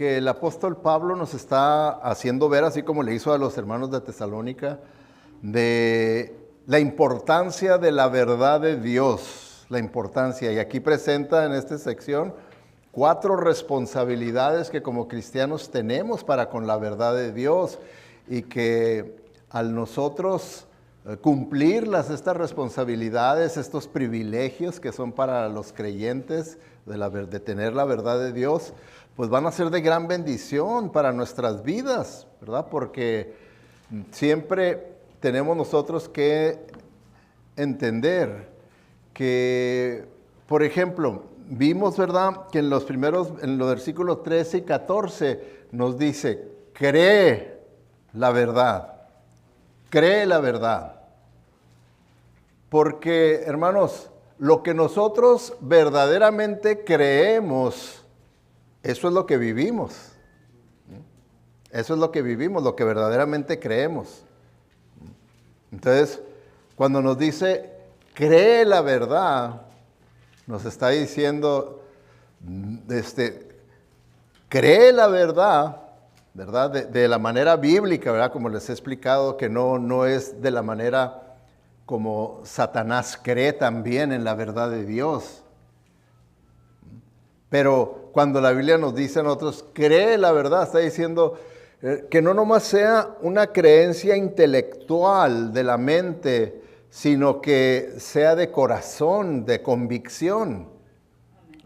que el apóstol Pablo nos está haciendo ver, así como le hizo a los hermanos de Tesalónica, de la importancia de la verdad de Dios, la importancia. Y aquí presenta en esta sección 4 responsabilidades que como cristianos tenemos para con la verdad de Dios, y que al nosotros cumplirlas, estas responsabilidades, estos privilegios que son para los creyentes de tener la verdad de Dios, pues van a ser de gran bendición para nuestras vidas, ¿verdad? Porque siempre tenemos nosotros que entender que, por ejemplo, vimos, ¿verdad?, que en los versículos 13 y 14 nos dice, cree la verdad, cree la verdad. Porque, hermanos, lo que nosotros verdaderamente creemos, eso es lo que vivimos. Eso es lo que vivimos, lo que verdaderamente creemos. Entonces, cuando nos dice, cree la verdad, nos está diciendo, cree la verdad, ¿verdad? De la manera bíblica, ¿verdad? Como les he explicado, que no es de la manera como Satanás cree también en la verdad de Dios. Pero cuando la Biblia nos dice a nosotros, cree la verdad, está diciendo que no nomás sea una creencia intelectual de la mente, sino que sea de corazón, de convicción.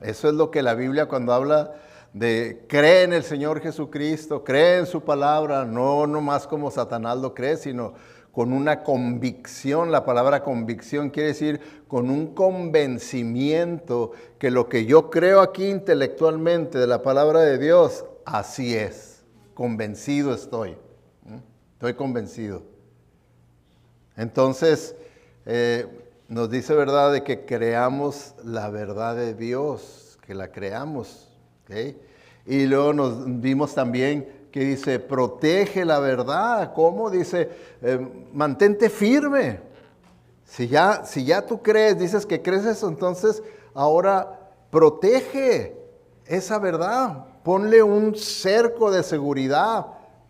Eso es lo que la Biblia, cuando habla de cree en el Señor Jesucristo, cree en su palabra, no nomás como Satanás lo cree, sino con una convicción. La palabra convicción quiere decir con un convencimiento que lo que yo creo aquí intelectualmente de la palabra de Dios, así es. Convencido estoy. Estoy convencido. Entonces, nos dice, ¿verdad?, de que creamos la verdad de Dios, que la creamos. ¿Okay? Y luego nos vimos también que dice, protege la verdad. ¿Cómo? Dice, mantente firme. Si ya tú crees, dices que crees eso, entonces ahora protege esa verdad. Ponle un cerco de seguridad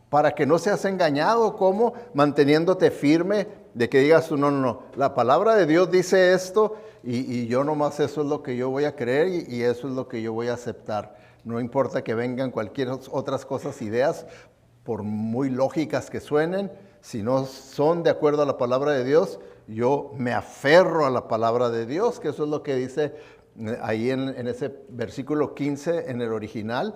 para que no seas engañado. ¿Cómo? Manteniéndote firme de que digas tú, no, la palabra de Dios dice esto y yo nomás eso es lo que yo voy a creer y eso es lo que yo voy a aceptar. No importa que vengan cualquier otras cosas, ideas, por muy lógicas que suenen, si no son de acuerdo a la palabra de Dios, yo me aferro a la palabra de Dios, que eso es lo que dice ahí en ese versículo 15 en el original,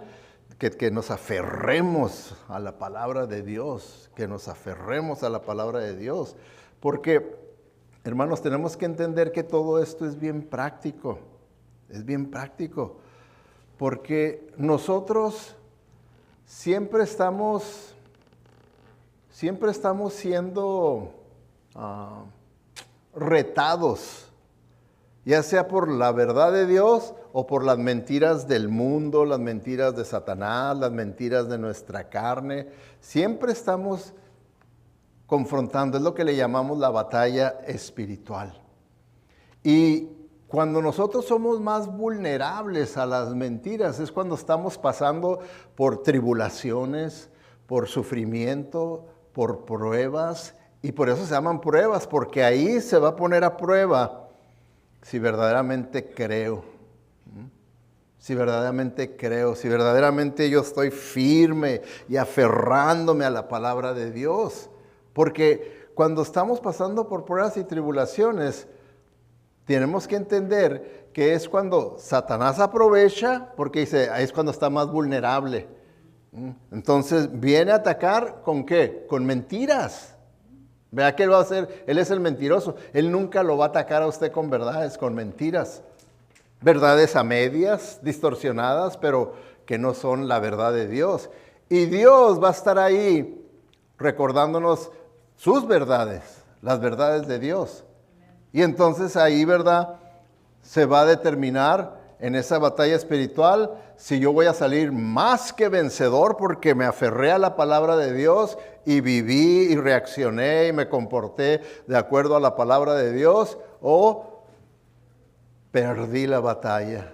que nos aferremos a la palabra de Dios, que nos aferremos a la palabra de Dios. Porque, hermanos, tenemos que entender que todo esto es bien práctico, es bien práctico. Porque nosotros siempre estamos siendo retados, ya sea por la verdad de Dios o por las mentiras del mundo, las mentiras de Satanás, las mentiras de nuestra carne. Siempre estamos confrontando, es lo que le llamamos la batalla espiritual. Y cuando nosotros somos más vulnerables a las mentiras es cuando estamos pasando por tribulaciones, por sufrimiento, por pruebas, y por eso se llaman pruebas, porque ahí se va a poner a prueba si verdaderamente creo, si verdaderamente yo estoy firme y aferrándome a la palabra de Dios. Porque cuando estamos pasando por pruebas y tribulaciones, tenemos que entender que es cuando Satanás aprovecha, porque dice, es cuando está más vulnerable. Entonces viene a atacar ¿con qué? Con mentiras. Vea que él va a hacer, él es el mentiroso. Él nunca lo va a atacar a usted con verdades, con mentiras. Verdades a medias, distorsionadas, pero que no son la verdad de Dios. Y Dios va a estar ahí recordándonos sus verdades, las verdades de Dios. Y entonces ahí, ¿verdad?, se va a determinar en esa batalla espiritual si yo voy a salir más que vencedor porque me aferré a la palabra de Dios y viví y reaccioné y me comporté de acuerdo a la palabra de Dios, o perdí la batalla.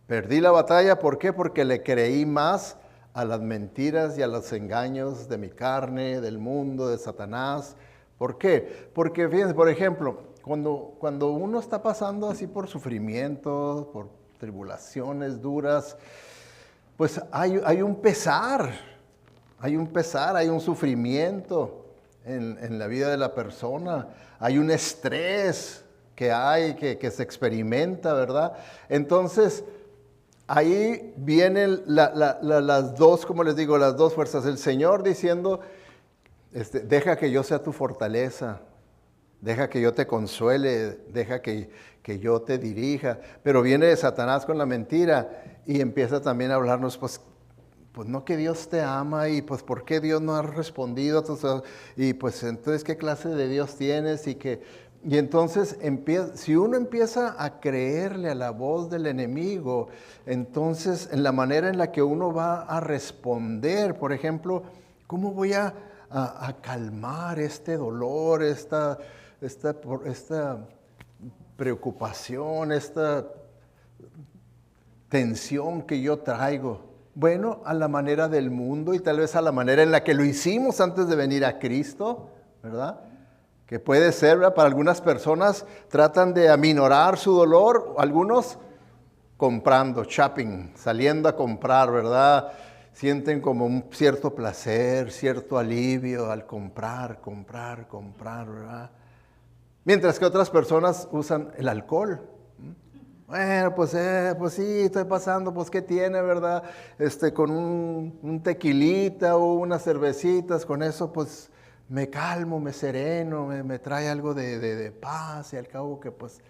Perdí la batalla, ¿por qué? Porque le creí más a las mentiras y a los engaños de mi carne, del mundo, de Satanás. ¿Por qué? Porque fíjense, por ejemplo, cuando uno está pasando así por sufrimiento, por tribulaciones duras, pues hay un pesar, hay un sufrimiento en la vida de la persona, hay un estrés que se experimenta, ¿verdad? Entonces, ahí vienen las dos, como les digo, las dos fuerzas. El Señor diciendo, deja que yo sea tu fortaleza, deja que yo te consuele, deja que yo te dirija. Pero viene Satanás con la mentira y empieza también a hablarnos, pues no, que Dios te ama y pues ¿por qué Dios no ha respondido? Y pues entonces ¿qué clase de Dios tienes? Y entonces si uno empieza a creerle a la voz del enemigo, entonces en la manera en la que uno va a responder, por ejemplo, ¿cómo voy a calmar este dolor, esta preocupación, esta tensión que yo traigo? Bueno, a la manera del mundo y tal vez a la manera en la que lo hicimos antes de venir a Cristo, ¿verdad? Que puede ser, ¿verdad? Para algunas personas tratan de aminorar su dolor, algunos comprando, shopping, saliendo a comprar, ¿verdad? Sienten como un cierto placer, cierto alivio al comprar, ¿verdad? Mientras que otras personas usan el alcohol. Bueno, pues sí, estoy pasando, pues ¿qué tiene, verdad? Con un tequilita o unas cervecitas, con eso pues me calmo, me sereno, me trae algo de paz y al cabo que pues,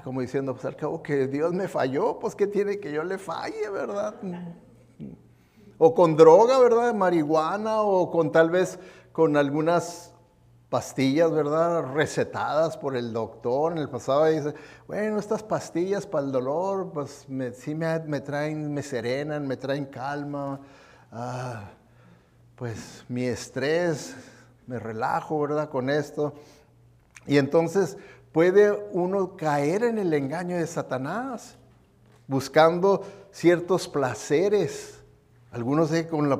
como diciendo, pues al cabo que Dios me falló, pues ¿qué tiene que yo le falle, verdad? O con droga, ¿verdad? Marihuana o tal vez con algunas pastillas, ¿verdad? Recetadas por el doctor en el pasado. Y dice, bueno, estas pastillas para el dolor, pues sí me traen, me serenan, me traen calma. Pues mi estrés, me relajo, ¿verdad? Con esto. Y entonces puede uno caer en el engaño de Satanás, buscando ciertos placeres. Algunos con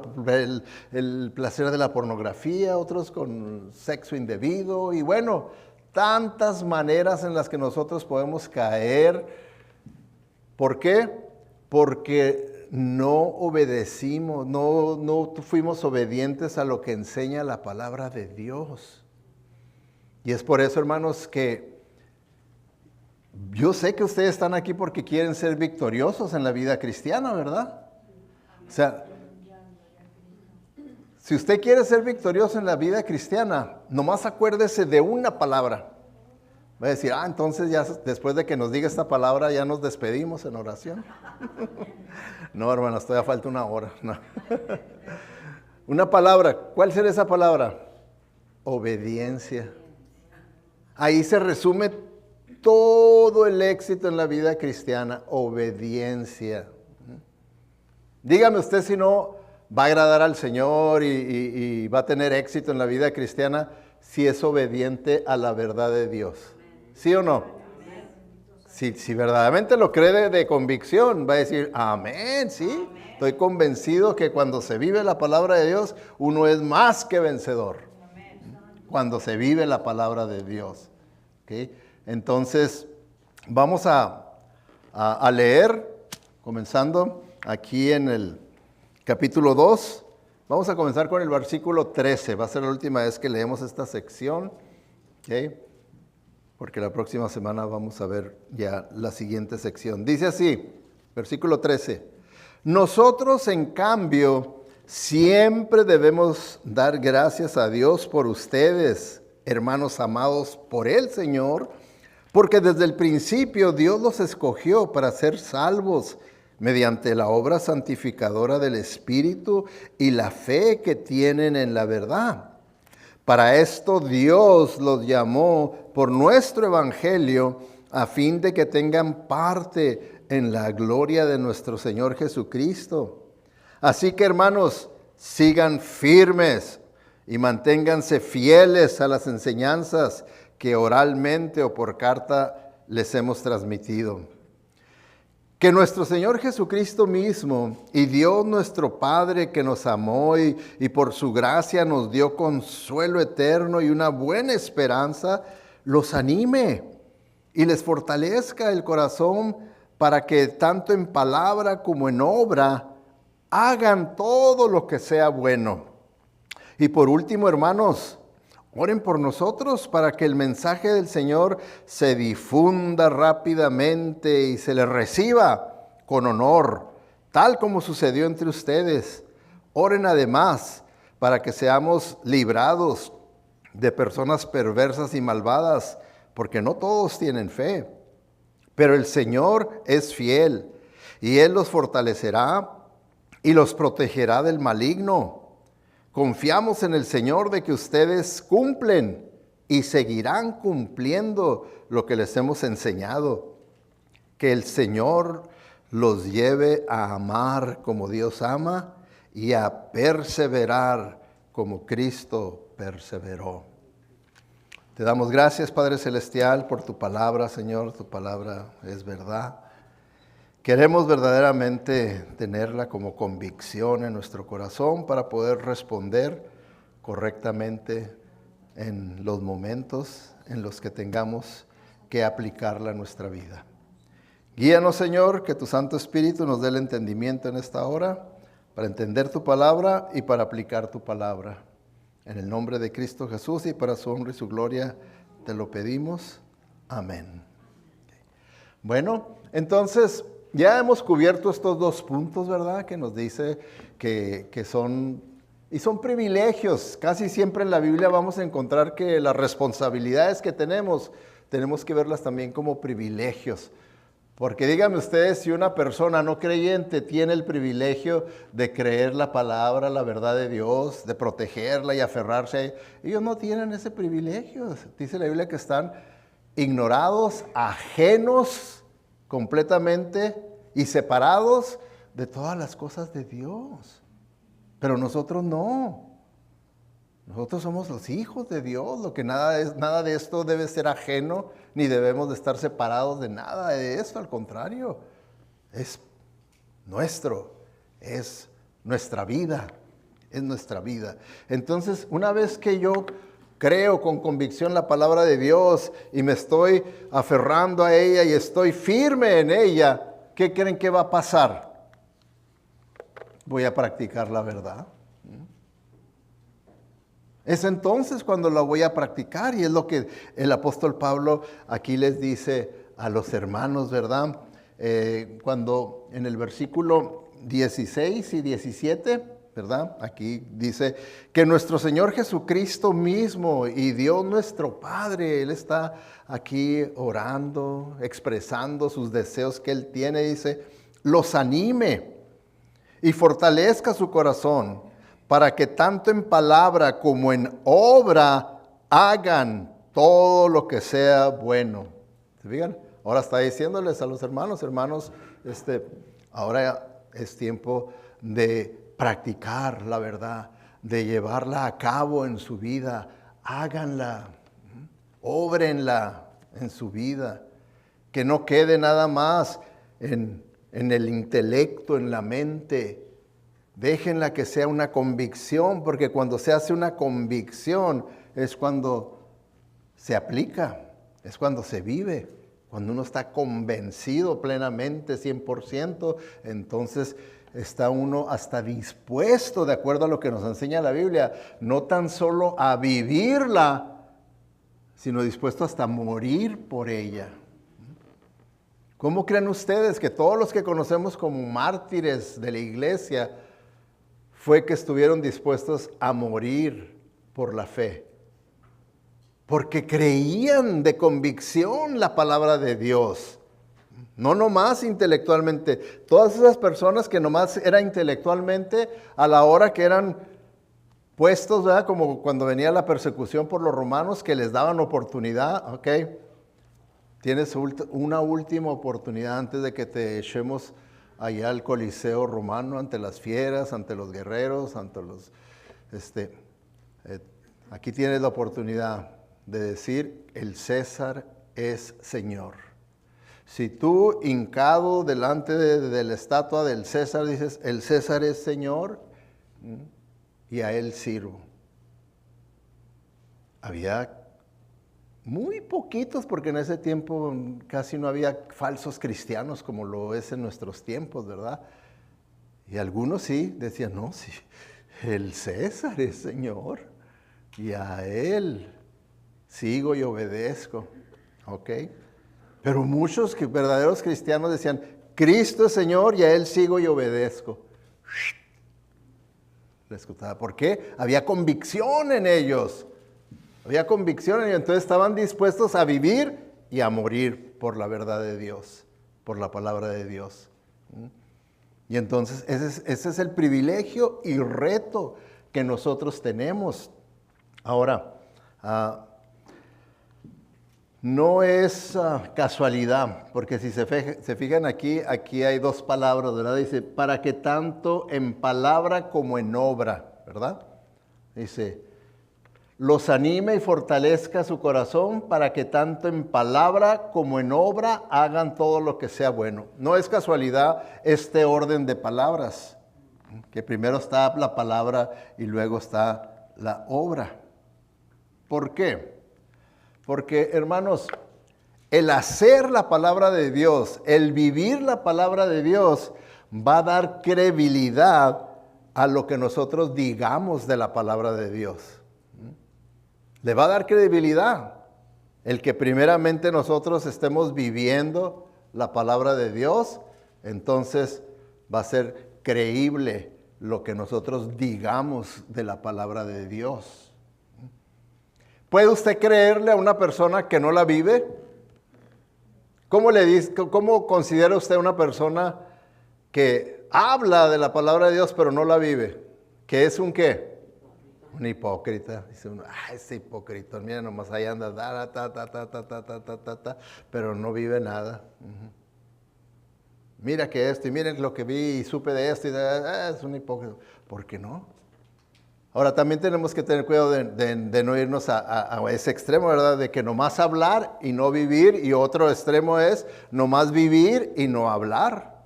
el placer de la pornografía, otros con sexo indebido y bueno, tantas maneras en las que nosotros podemos caer. ¿Por qué? Porque no obedecimos, no fuimos obedientes a lo que enseña la palabra de Dios. Y es por eso, hermanos, que yo sé que ustedes están aquí porque quieren ser victoriosos en la vida cristiana, ¿verdad? O sea, si usted quiere ser victorioso en la vida cristiana, nomás acuérdese de una palabra. Va a decir, entonces ya después de que nos diga esta palabra ya nos despedimos en oración. No, hermanos, todavía falta una hora. No. Una palabra, ¿cuál será esa palabra? Obediencia. Ahí se resume todo el éxito en la vida cristiana, obediencia. Dígame usted si no va a agradar al Señor y va a tener éxito en la vida cristiana si es obediente a la verdad de Dios. ¿Sí o no? Si verdaderamente lo cree de convicción, va a decir, amén, sí. Estoy convencido que cuando se vive la palabra de Dios, uno es más que vencedor. Cuando se vive la palabra de Dios. ¿Okay? Entonces, vamos a leer, comenzando aquí en el capítulo 2, vamos a comenzar con el versículo 13, va a ser la última vez que leemos esta sección, ¿okay? Porque la próxima semana vamos a ver ya la siguiente sección. Dice así, versículo 13, nosotros en cambio siempre debemos dar gracias a Dios por ustedes, hermanos amados por el Señor, porque desde el principio Dios los escogió para ser salvos, mediante la obra santificadora del Espíritu y la fe que tienen en la verdad. Para esto Dios los llamó por nuestro Evangelio, a fin de que tengan parte en la gloria de nuestro Señor Jesucristo. Así que, hermanos, sigan firmes y manténganse fieles a las enseñanzas que oralmente o por carta les hemos transmitido. Que nuestro Señor Jesucristo mismo y Dios nuestro Padre que nos amó y por su gracia nos dio consuelo eterno y una buena esperanza, los anime y les fortalezca el corazón para que tanto en palabra como en obra hagan todo lo que sea bueno. Y por último, hermanos, oren por nosotros para que el mensaje del Señor se difunda rápidamente y se le reciba con honor, tal como sucedió entre ustedes. Oren además para que seamos librados de personas perversas y malvadas, porque no todos tienen fe. Pero el Señor es fiel y Él los fortalecerá y los protegerá del maligno. Confiamos en el Señor de que ustedes cumplen y seguirán cumpliendo lo que les hemos enseñado. Que el Señor los lleve a amar como Dios ama y a perseverar como Cristo perseveró. Te damos gracias, Padre Celestial, por tu palabra, Señor. Tu palabra es verdad. Queremos verdaderamente tenerla como convicción en nuestro corazón para poder responder correctamente en los momentos en los que tengamos que aplicarla a nuestra vida. Guíanos, Señor, que tu Santo Espíritu nos dé el entendimiento en esta hora para entender tu palabra y para aplicar tu palabra. En el nombre de Cristo Jesús y para su honra y su gloria te lo pedimos. Amén. Bueno, entonces ya hemos cubierto estos dos puntos, ¿verdad? Que nos dice que son privilegios. Casi siempre en la Biblia vamos a encontrar que las responsabilidades que tenemos que verlas también como privilegios. Porque díganme ustedes, si una persona no creyente tiene el privilegio de creer la palabra, la verdad de Dios, de protegerla y aferrarse a ella, ellos no tienen ese privilegio. Dice la Biblia que están ignorados, ajenos completamente y separados de todas las cosas de Dios. Pero nosotros no. Nosotros somos los hijos de Dios, lo que nada de esto debe ser ajeno, ni debemos de estar separados de nada de esto, al contrario, es nuestra vida, es nuestra vida. Entonces, una vez que yo creo con convicción la palabra de Dios y me estoy aferrando a ella y estoy firme en ella, ¿qué creen que va a pasar? Voy a practicar la verdad. Es entonces cuando la voy a practicar y es lo que el apóstol Pablo aquí les dice a los hermanos, ¿verdad? Cuando en el versículo 16 y 17, ¿verdad? Aquí dice que nuestro Señor Jesucristo mismo y Dios nuestro Padre, Él está aquí orando, expresando sus deseos que Él tiene, dice, los anime y fortalezca su corazón, para que tanto en palabra como en obra hagan todo lo que sea bueno. ¿Se fijan? Ahora está diciéndoles a los hermanos, ahora es tiempo de practicar la verdad, de llevarla a cabo en su vida. Háganla, óbrenla en su vida, que no quede nada más en el intelecto, en la mente. Déjenla que sea una convicción, porque cuando se hace una convicción es cuando se aplica, es cuando se vive. Cuando uno está convencido plenamente, 100%, entonces está uno hasta dispuesto, de acuerdo a lo que nos enseña la Biblia, no tan solo a vivirla, sino dispuesto hasta morir por ella. ¿Cómo creen ustedes que todos los que conocemos como mártires de la iglesia fue que estuvieron dispuestos a morir por la fe? Porque creían de convicción la palabra de Dios. No nomás intelectualmente. Todas esas personas que nomás eran intelectualmente, a la hora que eran puestos, ¿verdad? Como cuando venía la persecución por los romanos, que les daban oportunidad, ¿ok? Tienes una última oportunidad antes de que te echemos allá al Coliseo romano, ante las fieras, ante los guerreros, ante los... aquí tienes la oportunidad de decir, el César es Señor. Si tú hincado delante de la estatua del César dices, el César es Señor y a él sirvo. Había muy poquitos, porque en ese tiempo casi no había falsos cristianos como lo es en nuestros tiempos, ¿verdad? Y algunos sí decían, no, sí, el César es Señor y a él sigo y obedezco, ¿ok? Pero muchos verdaderos cristianos decían, Cristo es Señor y a él sigo y obedezco. Les gustaba. ¿Por qué? Había convicción en ellos. Había convicción en ellos. Entonces estaban dispuestos a vivir y a morir por la verdad de Dios, por la palabra de Dios. Y entonces ese es el privilegio y reto que nosotros tenemos. Ahora, no es casualidad, porque si se fijan aquí hay dos palabras, ¿verdad? Dice, para que tanto en palabra como en obra, ¿verdad? Dice, los anime y fortalezca su corazón para que tanto en palabra como en obra hagan todo lo que sea bueno. No es casualidad este orden de palabras, que primero está la palabra y luego está la obra. ¿Por qué? Porque, hermanos, el hacer la palabra de Dios, el vivir la palabra de Dios, va a dar credibilidad a lo que nosotros digamos de la palabra de Dios. Le va a dar credibilidad el que primeramente nosotros estemos viviendo la palabra de Dios, entonces va a ser creíble lo que nosotros digamos de la palabra de Dios. ¿Puede usted creerle a una persona que no la vive? ¿Cómo considera usted una persona que habla de la palabra de Dios pero no la vive? ¿Que es un qué? Un hipócrita. Dice uno, ese hipócrita, mira nomás ahí anda, pero no vive nada. Mira que esto, y miren lo que vi y supe de esto, es un hipócrita. ¿Por qué no? Ahora, también tenemos que tener cuidado de no irnos a ese extremo, ¿verdad? De que nomás hablar y no vivir, y otro extremo es nomás vivir y no hablar.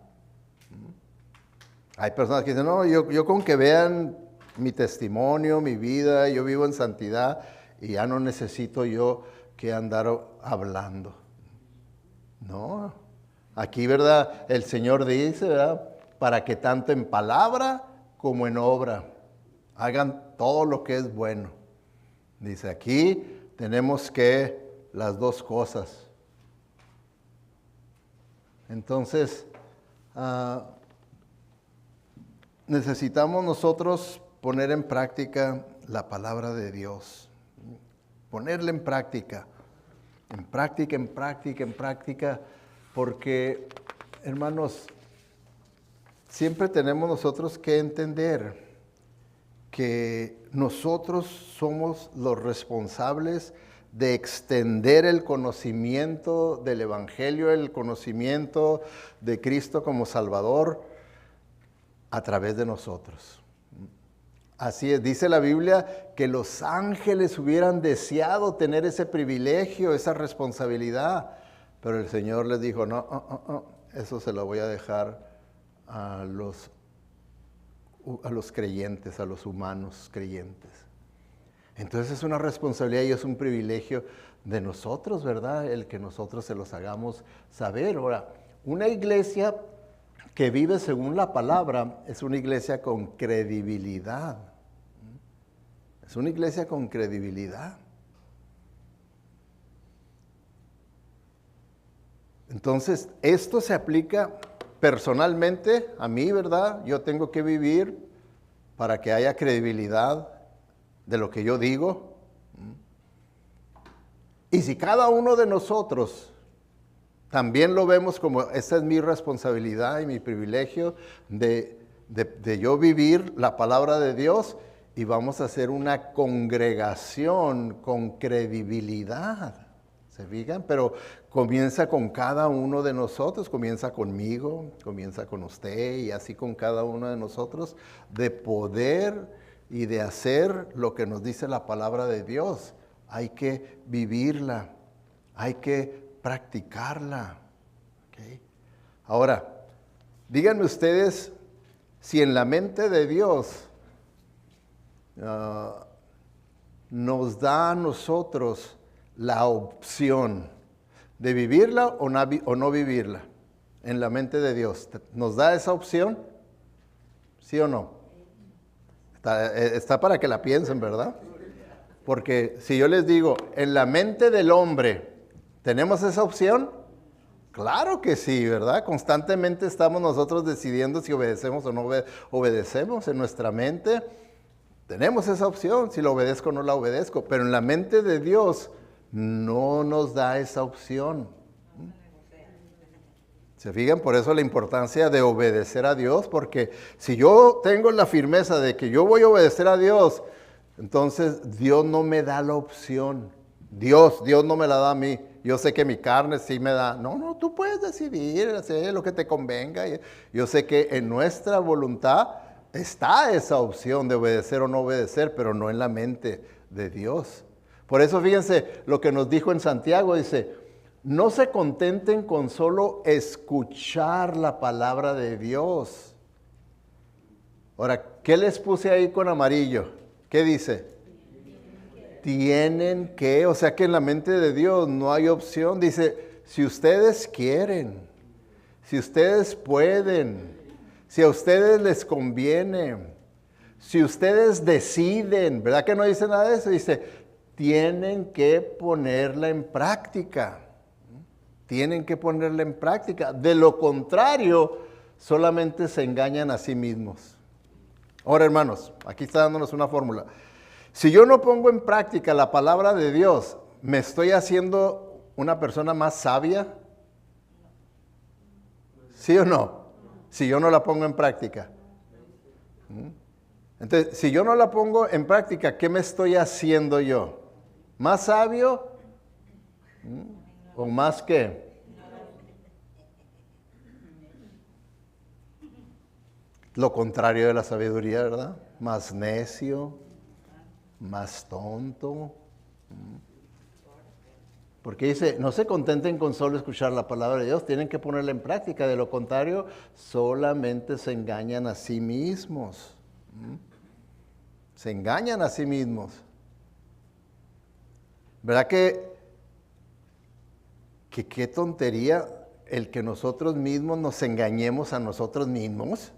Hay personas que dicen, no, yo con que vean mi testimonio, mi vida, yo vivo en santidad y ya no necesito yo que andar hablando. No, aquí, ¿verdad? El Señor dice, ¿verdad? Para que tanto en palabra como en obra hagan todo lo que es bueno. Dice, aquí tenemos que las dos cosas. Entonces, necesitamos nosotros poner en práctica la palabra de Dios. Ponerla en práctica, porque, hermanos, siempre tenemos nosotros que entender que nosotros somos los responsables de extender el conocimiento del Evangelio, el conocimiento de Cristo como Salvador a través de nosotros. Así es, dice la Biblia que los ángeles hubieran deseado tener ese privilegio, esa responsabilidad, pero el Señor les dijo, no, eso se lo voy a dejar a los creyentes, a los humanos creyentes. Entonces es una responsabilidad y es un privilegio de nosotros, ¿verdad? El que nosotros se los hagamos saber. Ahora, una iglesia que vive según la palabra es una iglesia con credibilidad. Es una iglesia con credibilidad. Entonces, esto se aplica personalmente a mí, ¿verdad? Yo tengo que vivir para que haya credibilidad de lo que yo digo. Y si cada uno de nosotros también lo vemos como, esta es mi responsabilidad y mi privilegio de yo vivir la palabra de Dios, y vamos a hacer una congregación con credibilidad. ¿Se fijan? Pero comienza con cada uno de nosotros, comienza conmigo, comienza con usted y así con cada uno de nosotros, de poder y de hacer lo que nos dice la palabra de Dios. Hay que vivirla, hay que practicarla. ¿Ok? Ahora, díganme ustedes si en la mente de Dios nos da a nosotros la opción de vivirla o no vivirla. En la mente de Dios, ¿nos da esa opción? ¿Sí o no? Está para que la piensen, ¿verdad? Porque si yo les digo, en la mente del hombre, ¿tenemos esa opción? Claro que sí, ¿verdad? Constantemente estamos nosotros decidiendo si obedecemos o no obedecemos en nuestra mente. Tenemos esa opción, si la obedezco o no la obedezco, pero en la mente de Dios no nos da esa opción. ¿Se fijan? Por eso la importancia de obedecer a Dios, porque si yo tengo la firmeza de que yo voy a obedecer a Dios, entonces Dios no me da la opción. Dios no me la da a mí. Yo sé que mi carne sí me da. No, tú puedes decidir, hacer lo que te convenga. Yo sé que en nuestra voluntad está esa opción de obedecer o no obedecer, pero no en la mente de Dios. Por eso fíjense lo que nos dijo en Santiago, dice, no se contenten con solo escuchar la palabra de Dios. Ahora, ¿qué les puse ahí con amarillo? ¿Qué dice? Tienen que, o sea que en la mente de Dios no hay opción. Dice, si ustedes quieren, si ustedes pueden, si a ustedes les conviene, si ustedes deciden, ¿verdad que no dice nada de eso? Dice, tienen que ponerla en práctica. Tienen que ponerla en práctica. De lo contrario, solamente se engañan a sí mismos. Ahora, hermanos, aquí está dándonos una fórmula. Si yo no pongo en práctica la palabra de Dios, ¿me estoy haciendo una persona más sabia? ¿Sí o no? Si yo no la pongo en práctica. Entonces, si yo no la pongo en práctica, ¿qué me estoy haciendo yo? ¿Más sabio? ¿O más qué? Lo contrario de la sabiduría, ¿verdad? Más necio, más tonto. Porque dice, no se contenten con solo escuchar la palabra de Dios, tienen que ponerla en práctica. De lo contrario, solamente se engañan a sí mismos. Se engañan a sí mismos. ¿Verdad que qué tontería el que nosotros mismos nos engañemos a nosotros mismos?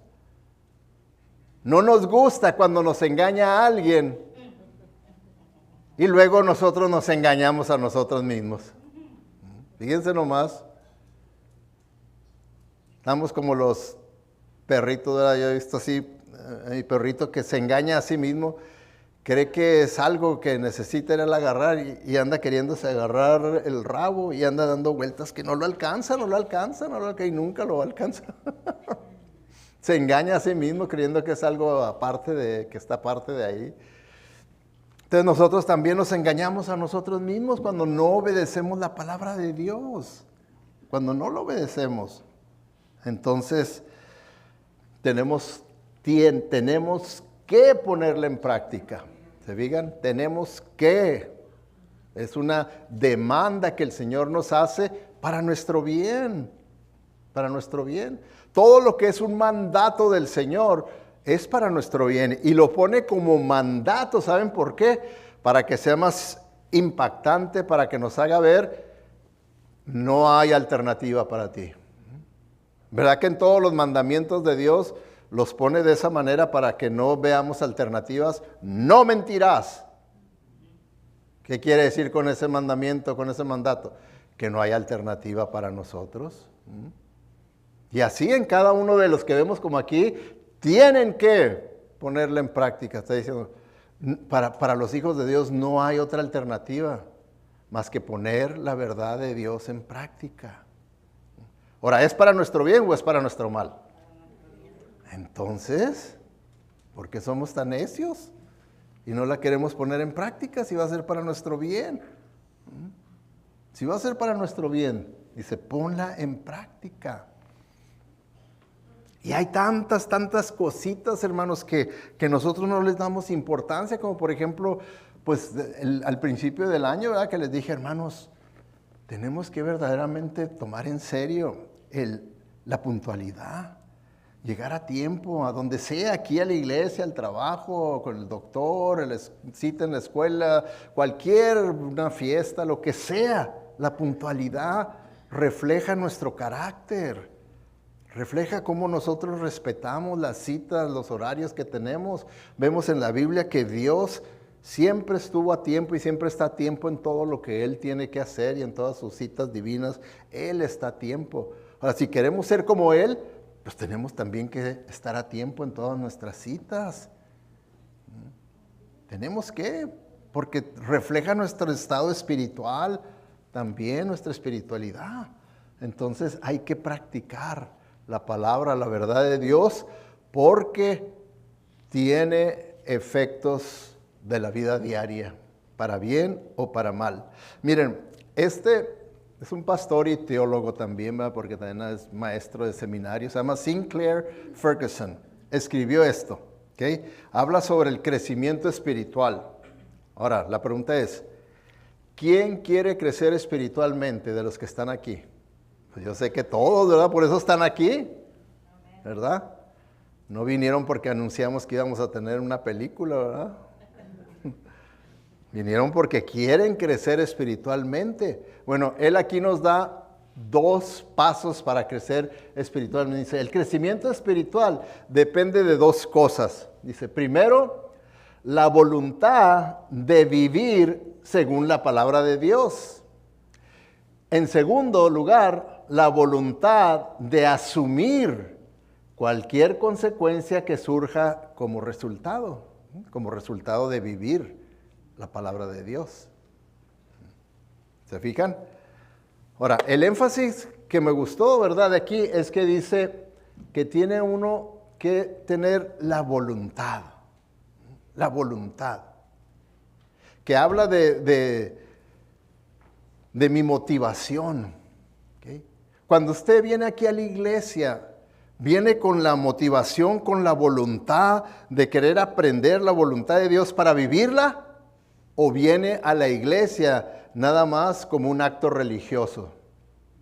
No nos gusta cuando nos engaña a alguien y luego nosotros nos engañamos a nosotros mismos. Fíjense nomás. Estamos como los perritos, ¿verdad? Yo he visto así, mi perrito que se engaña a sí mismo, cree que es algo que necesita ir a agarrar y anda queriéndose agarrar el rabo y anda dando vueltas que no lo alcanza y nunca lo alcanza. Se engaña a sí mismo creyendo que es algo aparte que está aparte de ahí. Entonces nosotros también nos engañamos a nosotros mismos cuando no obedecemos la palabra de Dios. Cuando no lo obedecemos. Entonces tenemos que ponerla en práctica. ¿Se fijan? Tenemos que. Es una demanda que el Señor nos hace para nuestro bien. Para nuestro bien. Todo lo que es un mandato del Señor es para nuestro bien. Y lo pone como mandato, ¿saben por qué? Para que sea más impactante, para que nos haga ver, no hay alternativa para ti. ¿Verdad que en todos los mandamientos de Dios los pone de esa manera para que no veamos alternativas? No mentirás. ¿Qué quiere decir con ese mandamiento, con ese mandato? Que no hay alternativa para nosotros. Y así en cada uno de los que vemos como aquí, tienen que ponerla en práctica. Está diciendo, para los hijos de Dios no hay otra alternativa más que poner la verdad de Dios en práctica. Ahora, ¿es para nuestro bien o es para nuestro mal? Entonces, ¿por qué somos tan necios? Y no la queremos poner en práctica si va a ser para nuestro bien. Si va a ser para nuestro bien, dice, ponla en práctica. Y hay tantas cositas, hermanos, que nosotros no les damos importancia, como por ejemplo, pues al principio del año, ¿verdad? Que les dije, hermanos, tenemos que verdaderamente tomar en serio la puntualidad. Llegar a tiempo, a donde sea, aquí a la iglesia, al trabajo, con el doctor, cita en la escuela, una fiesta, lo que sea. La puntualidad refleja nuestro carácter, refleja cómo nosotros respetamos las citas, los horarios que tenemos. Vemos en la Biblia que Dios siempre estuvo a tiempo y siempre está a tiempo en todo lo que Él tiene que hacer y en todas sus citas divinas. Él está a tiempo. Ahora, si queremos ser como Él, pues tenemos también que estar a tiempo en todas nuestras citas. Tenemos que, porque refleja nuestro estado espiritual, también nuestra espiritualidad. Entonces hay que practicar la palabra, la verdad de Dios, porque tiene efectos de la vida diaria, para bien o para mal. Miren, este es un pastor y teólogo también, ¿verdad? Porque también es maestro de seminario. Se llama Sinclair Ferguson. Escribió esto, ¿ok? Habla sobre el crecimiento espiritual. Ahora, la pregunta es, ¿quién quiere crecer espiritualmente de los que están aquí? Pues yo sé que todos, ¿verdad? Por eso están aquí, ¿verdad? No vinieron porque anunciamos que íbamos a tener una película, ¿verdad? Vinieron porque quieren crecer espiritualmente. Bueno, él aquí nos da 2 pasos para crecer espiritualmente. Dice, el crecimiento espiritual depende de 2 cosas. Dice, primero, la voluntad de vivir según la palabra de Dios. En segundo lugar, la voluntad de asumir cualquier consecuencia que surja como resultado de vivir la palabra de Dios. ¿Se fijan? Ahora, el énfasis que me gustó, ¿verdad? De aquí es que dice que tiene uno que tener la voluntad, que habla de mi motivación. ¿Okay? Cuando usted viene aquí a la iglesia, viene con la motivación, con la voluntad de querer aprender la voluntad de Dios para vivirla, o viene a la iglesia nada más como un acto religioso,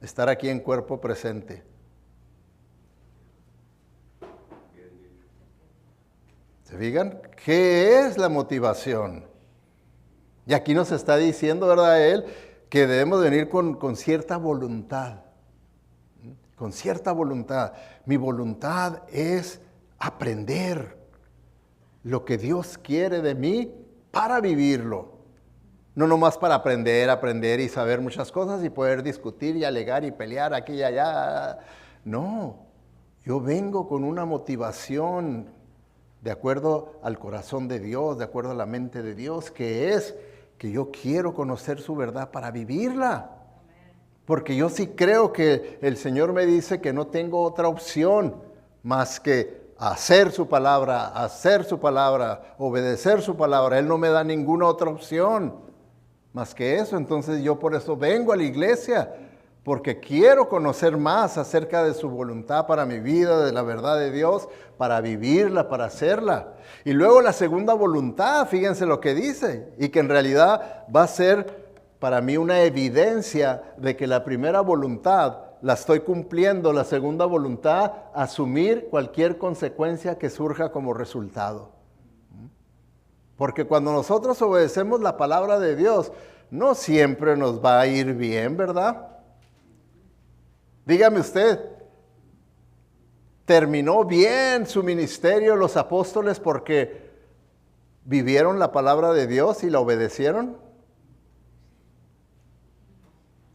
estar aquí en cuerpo presente. ¿Se fijan? ¿Qué es la motivación? Y aquí nos está diciendo, ¿verdad? Él, que debemos venir con cierta voluntad. Con cierta voluntad. Mi voluntad es aprender lo que Dios quiere de mí para vivirlo. No nomás para aprender y saber muchas cosas y poder discutir y alegar y pelear aquí y allá. No, yo vengo con una motivación de acuerdo al corazón de Dios, de acuerdo a la mente de Dios, que es que yo quiero conocer su verdad para vivirla. Porque yo sí creo que el Señor me dice que no tengo otra opción más que hacer su palabra, obedecer su palabra. Él no me da ninguna otra opción más que eso. Entonces yo por eso vengo a la iglesia, porque quiero conocer más acerca de su voluntad para mi vida, de la verdad de Dios, para vivirla, para hacerla. Y luego la segunda voluntad, fíjense lo que dice, y que en realidad va a ser para mí una evidencia de que la primera voluntad la estoy cumpliendo. La segunda voluntad, asumir cualquier consecuencia que surja como resultado. Porque cuando nosotros obedecemos la palabra de Dios, no siempre nos va a ir bien, ¿verdad? Dígame usted, ¿terminó bien su ministerio los apóstoles porque vivieron la palabra de Dios y la obedecieron?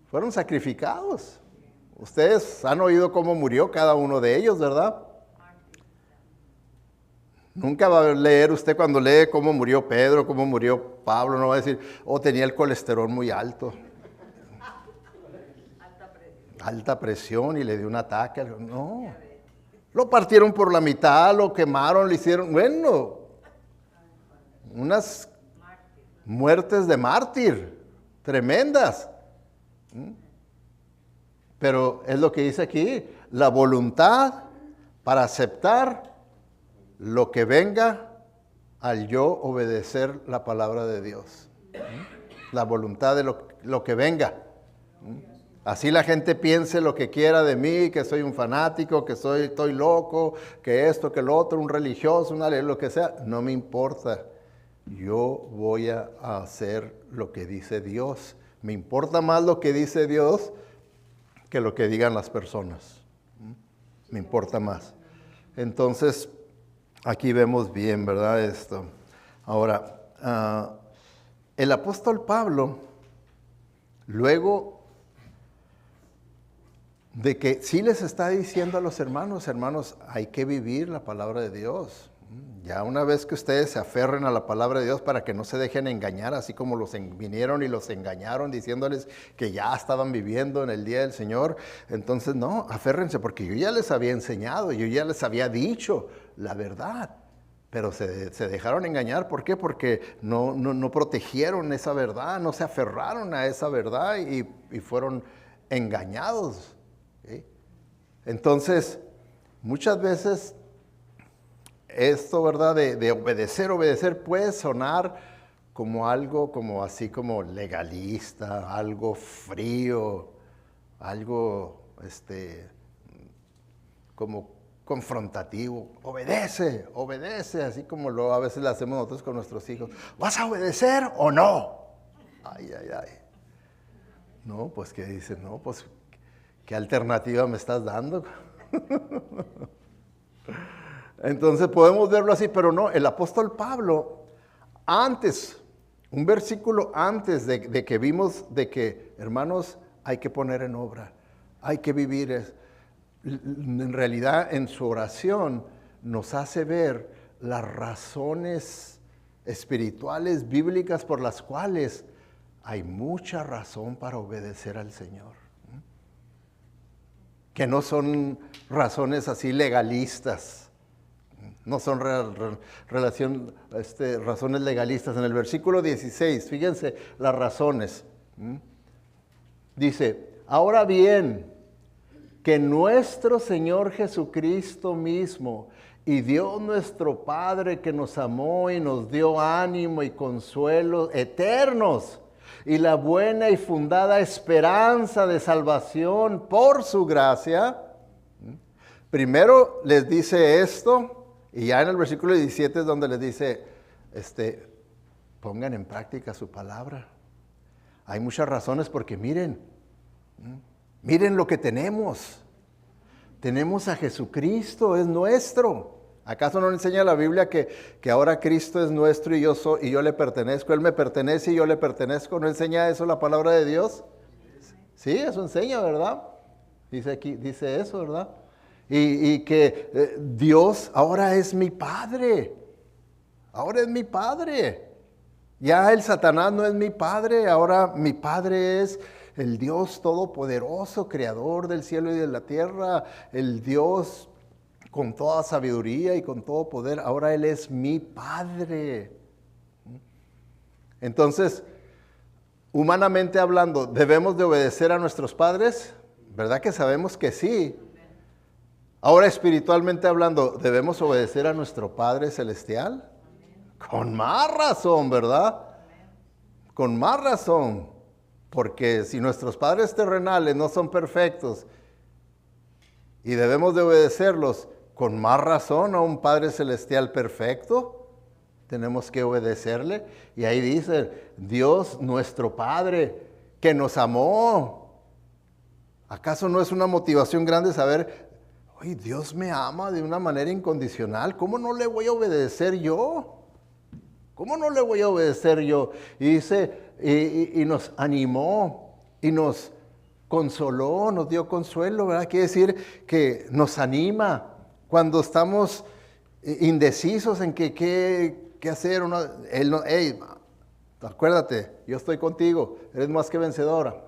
Fueron sacrificados. Ustedes han oído cómo murió cada uno de ellos, ¿verdad? Nunca va a leer usted cuando lee cómo murió Pedro, cómo murió Pablo, no va a decir, tenía el colesterol muy alto. Alta presión y le dio un ataque. No. Lo partieron por la mitad, lo quemaron, le hicieron, bueno, unas muertes de mártir tremendas. Pero es lo que dice aquí, la voluntad para aceptar lo que venga al yo obedecer la palabra de Dios. La voluntad de lo que venga. Así la gente piense lo que quiera de mí, que soy un fanático, que estoy loco, que esto, que lo otro, un religioso, lo que sea, no me importa. Yo voy a hacer lo que dice Dios. Me importa más lo que dice Dios que lo que digan las personas. Me importa más. Entonces, aquí vemos bien, ¿verdad? Esto. Ahora, el apóstol Pablo, luego de que sí les está diciendo a los hermanos, hay que vivir la palabra de Dios. Ya una vez que ustedes se aferren a la palabra de Dios para que no se dejen engañar, así como vinieron y los engañaron diciéndoles que ya estaban viviendo en el día del Señor, entonces no, aférrense porque yo ya les había enseñado, yo ya les había dicho la verdad, pero se dejaron engañar. ¿Por qué? Porque no protegieron esa verdad, no se aferraron a esa verdad y fueron engañados. ¿Sí? Entonces, muchas veces esto, ¿verdad? De obedecer puede sonar como algo así como legalista, algo frío, algo como confrontativo. Obedece, así como a veces lo hacemos nosotros con nuestros hijos. ¿Vas a obedecer o no? Ay. No, pues que dicen, no, pues ¿qué alternativa me estás dando? Entonces podemos verlo así, pero no, el apóstol Pablo, un versículo antes de que vimos de que, hermanos, hay que poner en obra, hay que vivir. En realidad, en su oración nos hace ver las razones espirituales, bíblicas, por las cuales hay mucha razón para obedecer al Señor. Que no son razones así legalistas. No son razones legalistas. En el versículo 16, fíjense las razones. Dice, ahora bien, que nuestro Señor Jesucristo mismo y Dios nuestro Padre, que nos amó y nos dio ánimo y consuelo eternos, y la buena y fundada esperanza de salvación por su gracia. Primero les dice esto, y ya en el versículo 17 es donde les dice, pongan en práctica su palabra. Hay muchas razones porque miren lo que tenemos. Tenemos a Jesucristo, es nuestro. ¿Acaso no enseña la Biblia que ahora Cristo es nuestro y yo le pertenezco? Él me pertenece y yo le pertenezco. ¿No enseña eso la palabra de Dios? Sí, eso enseña, ¿verdad? Dice aquí, dice eso, ¿verdad? Y que Dios ahora es mi Padre. Ahora es mi Padre. Ya el Satanás no es mi Padre, ahora mi Padre es el Dios todopoderoso, creador del cielo y de la tierra, el Dios con toda sabiduría y con todo poder. Ahora Él es mi Padre. Entonces, humanamente hablando, ¿debemos de obedecer a nuestros padres? ¿Verdad que sabemos que sí? Ahora, espiritualmente hablando, ¿debemos obedecer a nuestro Padre Celestial? Con más razón, ¿verdad? Con más razón. Porque si nuestros padres terrenales no son perfectos y debemos de obedecerlos, con más razón a un Padre Celestial perfecto, tenemos que obedecerle. Y ahí dice, Dios nuestro Padre, que nos amó. ¿Acaso no es una motivación grande saber, oye, Dios me ama de una manera incondicional? ¿Cómo no le voy a obedecer yo? ¿Cómo no le voy a obedecer yo? Y dice, y nos animó, y nos consoló, nos dio consuelo, ¿verdad? Quiere decir que nos anima cuando estamos indecisos en qué hacer. Él no, hey, acuérdate, yo estoy contigo, eres más que vencedora.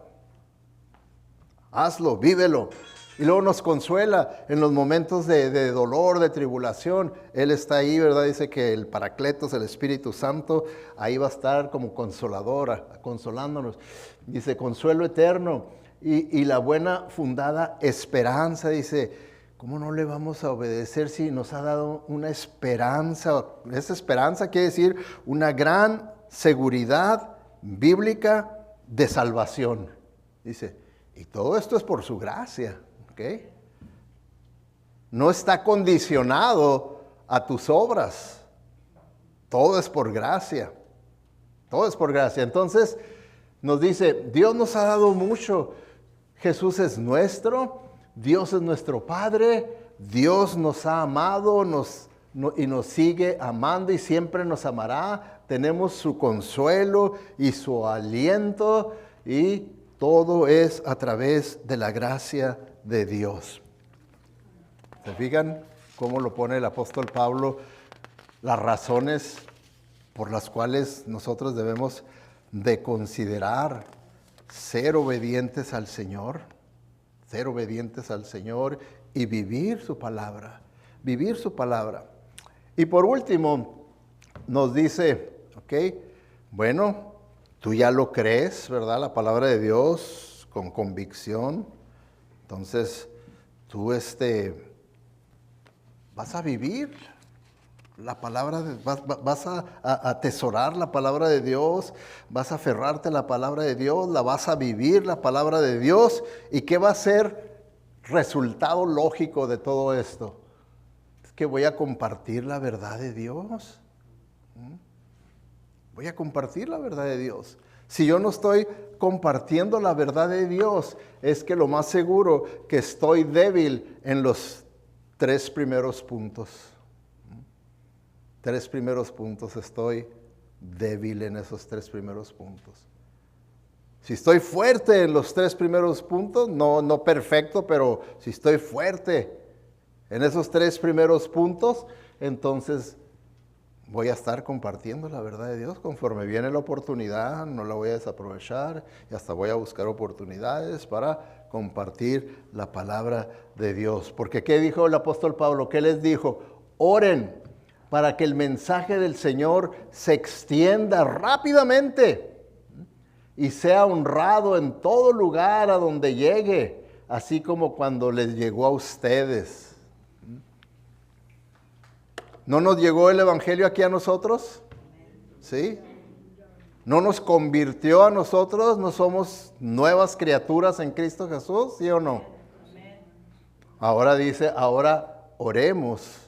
Hazlo, vívelo. Y luego nos consuela en los momentos de dolor, de tribulación. Él está ahí, ¿verdad? Dice que el Paracletos, el Espíritu Santo, ahí va a estar como consoladora, consolándonos. Dice, consuelo eterno y la buena fundada esperanza. Dice, ¿cómo no le vamos a obedecer si nos ha dado una esperanza? Esa esperanza quiere decir una gran seguridad bíblica de salvación. Dice, Y todo esto es por su gracia, ¿ok? No está condicionado a tus obras. Todo es por gracia. Todo es por gracia. Entonces nos dice, Dios nos ha dado mucho. Jesús es nuestro, Dios es nuestro Padre, Dios nos ha amado y nos sigue amando y siempre nos amará. Tenemos su consuelo y su aliento y todo es a través de la gracia de Dios. ¿Se fijan cómo lo pone el apóstol Pablo? Las razones por las cuales nosotros debemos de considerar ser obedientes al Señor y vivir su palabra, Y por último, nos dice, ok, bueno, tú ya lo crees, ¿verdad? La palabra de Dios con convicción. Entonces, tú vas a vivir la palabra, vas a atesorar la palabra de Dios, vas a aferrarte a la palabra de Dios, la vas a vivir la palabra de Dios. ¿Y qué va a ser resultado lógico de todo esto? Es que voy a compartir la verdad de Dios. Voy a compartir la verdad de Dios. Si yo no estoy compartiendo la verdad de Dios, es que lo más seguro que estoy débil en los 3 primeros puntos. 3 primeros puntos, estoy débil en esos 3 primeros puntos. Si estoy fuerte en los 3 primeros puntos, no perfecto, pero si estoy fuerte en esos 3 primeros puntos, entonces voy a estar compartiendo la verdad de Dios. Conforme viene la oportunidad, no la voy a desaprovechar y hasta voy a buscar oportunidades para compartir la palabra de Dios. Porque ¿qué dijo el apóstol Pablo? ¿Qué les dijo? Oren para que el mensaje del Señor se extienda rápidamente y sea honrado en todo lugar a donde llegue, así como cuando les llegó a ustedes. ¿No nos llegó el Evangelio aquí a nosotros? ¿Sí? ¿No nos convirtió a nosotros? ¿No somos nuevas criaturas en Cristo Jesús? ¿Sí o no? Ahora dice, ahora oremos.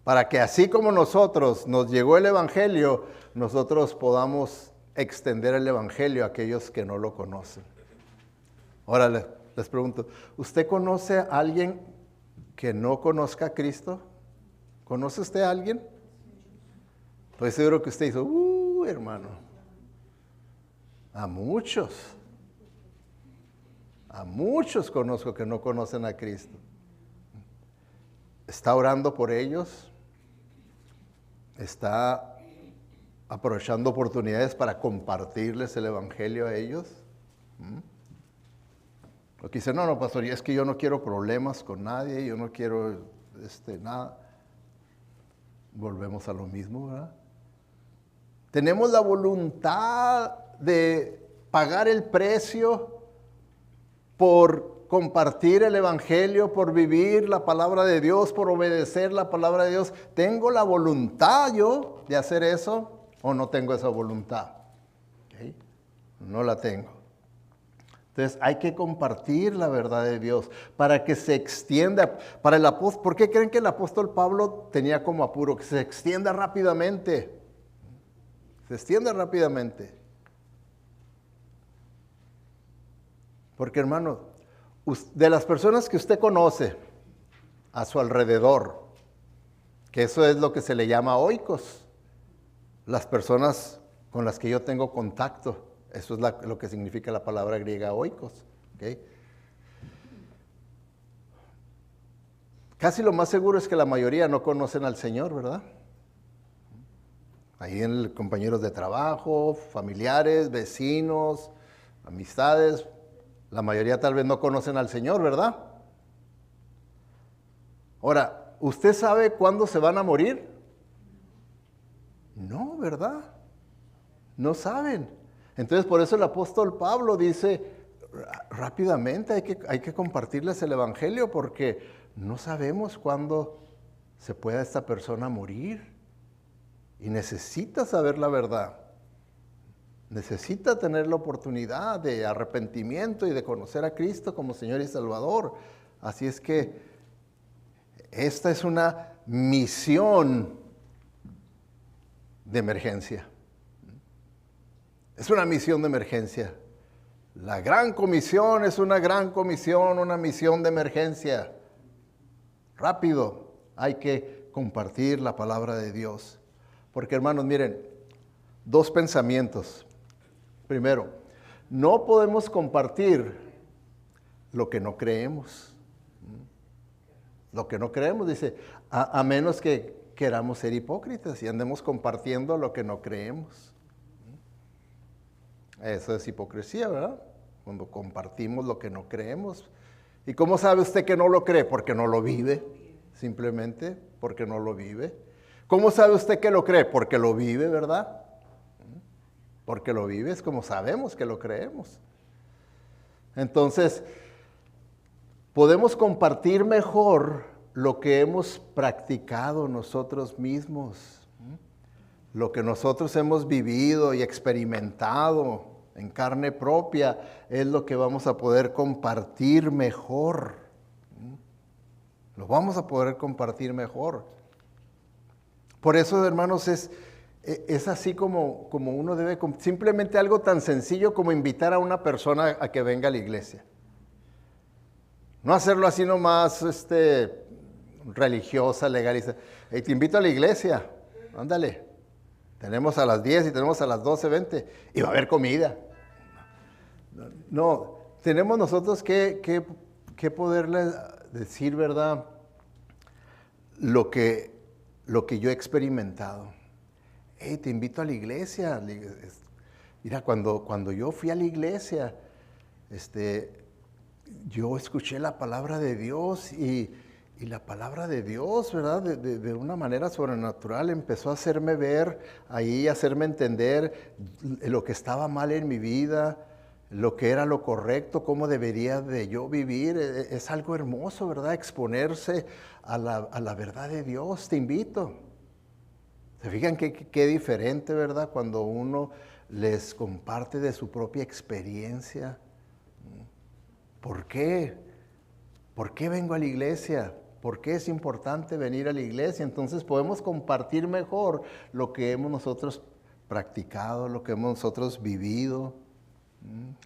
Para que así como nosotros nos llegó el Evangelio, nosotros podamos extender el Evangelio a aquellos que no lo conocen. Ahora les pregunto, ¿usted conoce a alguien que no conozca a Cristo? ¿Conoce usted a alguien? Estoy seguro que usted hizo, hermano, a muchos conozco que no conocen a Cristo. ¿Está orando por ellos? ¿Está aprovechando oportunidades para compartirles el Evangelio a ellos? Porque dice, no, pastor, es que yo no quiero problemas con nadie, yo no quiero nada. Volvemos a lo mismo, ¿verdad? Tenemos la voluntad de pagar el precio por compartir el Evangelio, por vivir la palabra de Dios, por obedecer la palabra de Dios. ¿Tengo la voluntad yo de hacer eso o no tengo esa voluntad? ¿Okay? No la tengo. Entonces hay que compartir la verdad de Dios para que se extienda. Para el apóstol, ¿por qué creen que el apóstol Pablo tenía como apuro? Que se extienda rápidamente. Se extienda rápidamente. Porque hermano, de las personas que usted conoce a su alrededor, que eso es lo que se le llama oikos, las personas con las que yo tengo contacto, eso es lo que significa la palabra griega oikos. ¿Okay? Casi lo más seguro es que la mayoría no conocen al Señor, ¿verdad? Ahí en compañeros de trabajo, familiares, vecinos, amistades, la mayoría tal vez no conocen al Señor, ¿verdad? Ahora, ¿usted sabe cuándo se van a morir? No, ¿verdad? No saben. Entonces, por eso el apóstol Pablo dice, rápidamente hay que compartirles el Evangelio porque no sabemos cuándo se pueda esta persona morir. Y necesita saber la verdad. necesita tener la oportunidad de arrepentimiento y de conocer a Cristo como Señor y Salvador. Así es que esta es una misión de emergencia. Es una misión de emergencia. La gran comisión es una gran comisión, una misión de emergencia. Rápido, hay que compartir la palabra de Dios. Porque hermanos, miren, dos pensamientos. Primero, no podemos compartir lo que no creemos. Lo que no creemos, dice, a menos que queramos ser hipócritas y andemos compartiendo lo que no creemos. Eso es hipocresía, ¿verdad? Cuando compartimos lo que no creemos. ¿Y cómo sabe usted que no lo cree? Porque no lo vive, simplemente porque no lo vive. ¿Cómo sabe usted que lo cree? Porque lo vive, ¿verdad? Porque lo vive, es como sabemos que lo creemos. Entonces, podemos compartir mejor lo que hemos practicado nosotros mismos, lo que nosotros hemos vivido y experimentado en carne propia, es lo que vamos a poder compartir mejor. Lo vamos a poder compartir mejor. Por eso, hermanos, es así como uno debe, simplemente algo tan sencillo como invitar a una persona a que venga a la iglesia. No hacerlo así nomás religiosa, legalista. Hey, te invito a la iglesia, ándale. Tenemos a las 10 y tenemos a las 12, vente. Y va a haber comida. No, tenemos nosotros que poderle decir, ¿verdad? Lo que yo he experimentado. Hey, te invito a la iglesia. Mira, cuando yo fui a la iglesia, yo escuché la palabra de Dios y la palabra de Dios, ¿verdad? De una manera sobrenatural empezó a hacerme ver ahí, a hacerme entender lo que estaba mal en mi vida, lo que era lo correcto, cómo debería de yo vivir. Es algo hermoso, ¿verdad? Exponerse a la verdad de Dios. Te invito. ¿Se fijan qué diferente, verdad? Cuando uno les comparte de su propia experiencia. ¿Por qué? ¿Por qué vengo a la iglesia? ¿Por qué es importante venir a la iglesia? Entonces podemos compartir mejor lo que hemos nosotros practicado, lo que hemos nosotros vivido,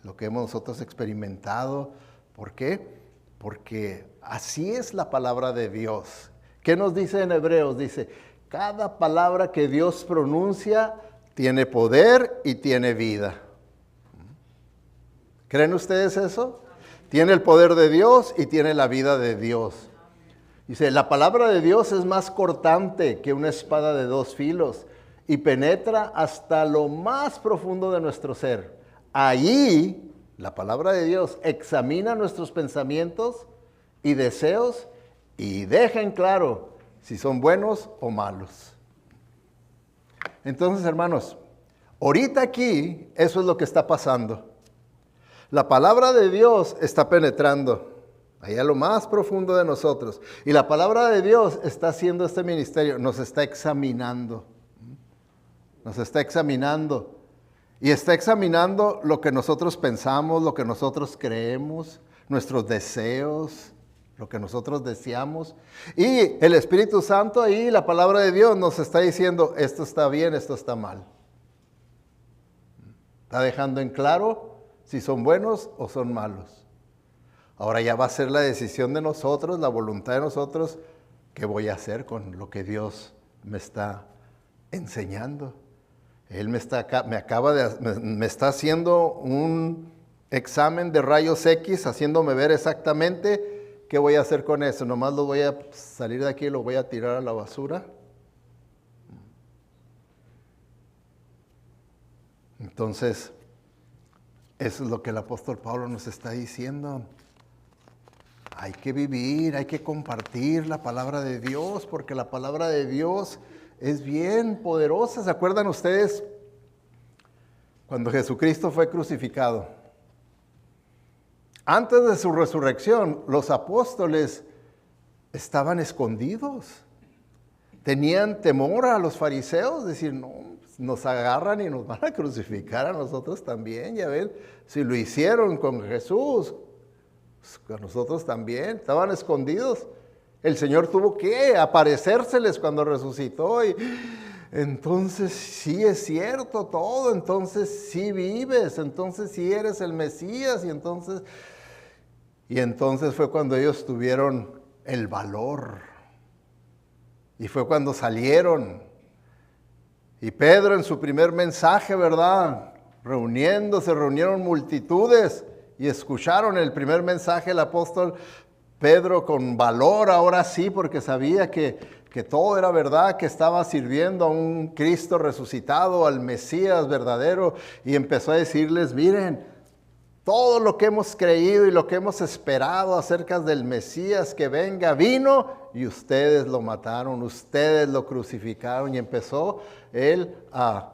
lo que hemos nosotros experimentado. ¿Por qué? Porque así es la palabra de Dios. ¿Qué nos dice en Hebreos? Dice, cada palabra que Dios pronuncia tiene poder y tiene vida. ¿Creen ustedes eso? Tiene el poder de Dios y tiene la vida de Dios. Dice, la palabra de Dios es más cortante que una espada de dos filos y penetra hasta lo más profundo de nuestro ser. Ahí, la palabra de Dios examina nuestros pensamientos y deseos y deja en claro si son buenos o malos. Entonces, hermanos, ahorita aquí eso es lo que está pasando. La palabra de Dios está penetrando allá a lo más profundo de nosotros. Y la palabra de Dios está haciendo este ministerio, nos está examinando. Nos está examinando. Y está examinando lo que nosotros pensamos, lo que nosotros creemos, nuestros deseos, lo que nosotros deseamos. Y el Espíritu Santo ahí, la palabra de Dios nos está diciendo, esto está bien, esto está mal. Está dejando en claro si son buenos o son malos. Ahora ya va a ser la decisión de nosotros, la voluntad de nosotros, qué voy a hacer con lo que Dios me está enseñando. Él me está haciendo un examen de rayos X, haciéndome ver exactamente qué voy a hacer con eso. Nomás lo voy a salir de aquí y lo voy a tirar a la basura. Entonces, eso es lo que el apóstol Pablo nos está diciendo. Hay que vivir, hay que compartir la palabra de Dios, porque la palabra de Dios es bien poderosa. ¿Se acuerdan ustedes cuando Jesucristo fue crucificado? Antes de su resurrección, los apóstoles estaban escondidos. Tenían temor a los fariseos, decir, no, nos agarran y nos van a crucificar a nosotros también, ya ven, si lo hicieron con Jesús, pues con nosotros también, estaban escondidos. El Señor tuvo que aparecérseles cuando resucitó y entonces sí es cierto todo, entonces sí vives, entonces sí eres el Mesías y entonces fue cuando ellos tuvieron el valor y fue cuando salieron. Y Pedro en su primer mensaje, ¿verdad? Reunieron multitudes y escucharon el primer mensaje del apóstol Pedro con valor, ahora sí, porque sabía que todo era verdad, que estaba sirviendo a un Cristo resucitado, al Mesías verdadero, y empezó a decirles, miren, todo lo que hemos creído y lo que hemos esperado acerca del Mesías que venga, vino y ustedes lo mataron, ustedes lo crucificaron, y empezó él a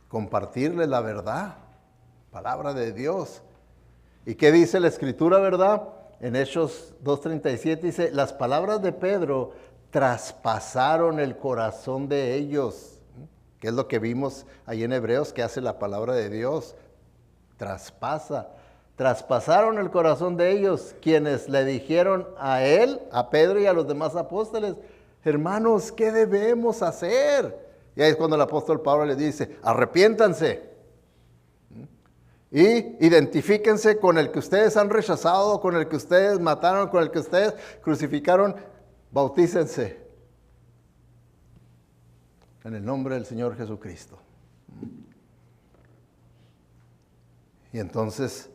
compartirles la verdad, palabra de Dios. ¿Y qué dice la Escritura, verdad? En Hechos 2:37 dice, las palabras de Pedro traspasaron el corazón de ellos, que es lo que vimos ahí en Hebreos, que hace la palabra de Dios, traspasaron el corazón de ellos, quienes le dijeron a él, a Pedro y a los demás apóstoles, hermanos, ¿qué debemos hacer? Y ahí es cuando el apóstol Pablo les dice, arrepiéntanse. Y identifíquense con el que ustedes han rechazado, con el que ustedes mataron, con el que ustedes crucificaron, bautícense en el nombre del Señor Jesucristo. Y entonces,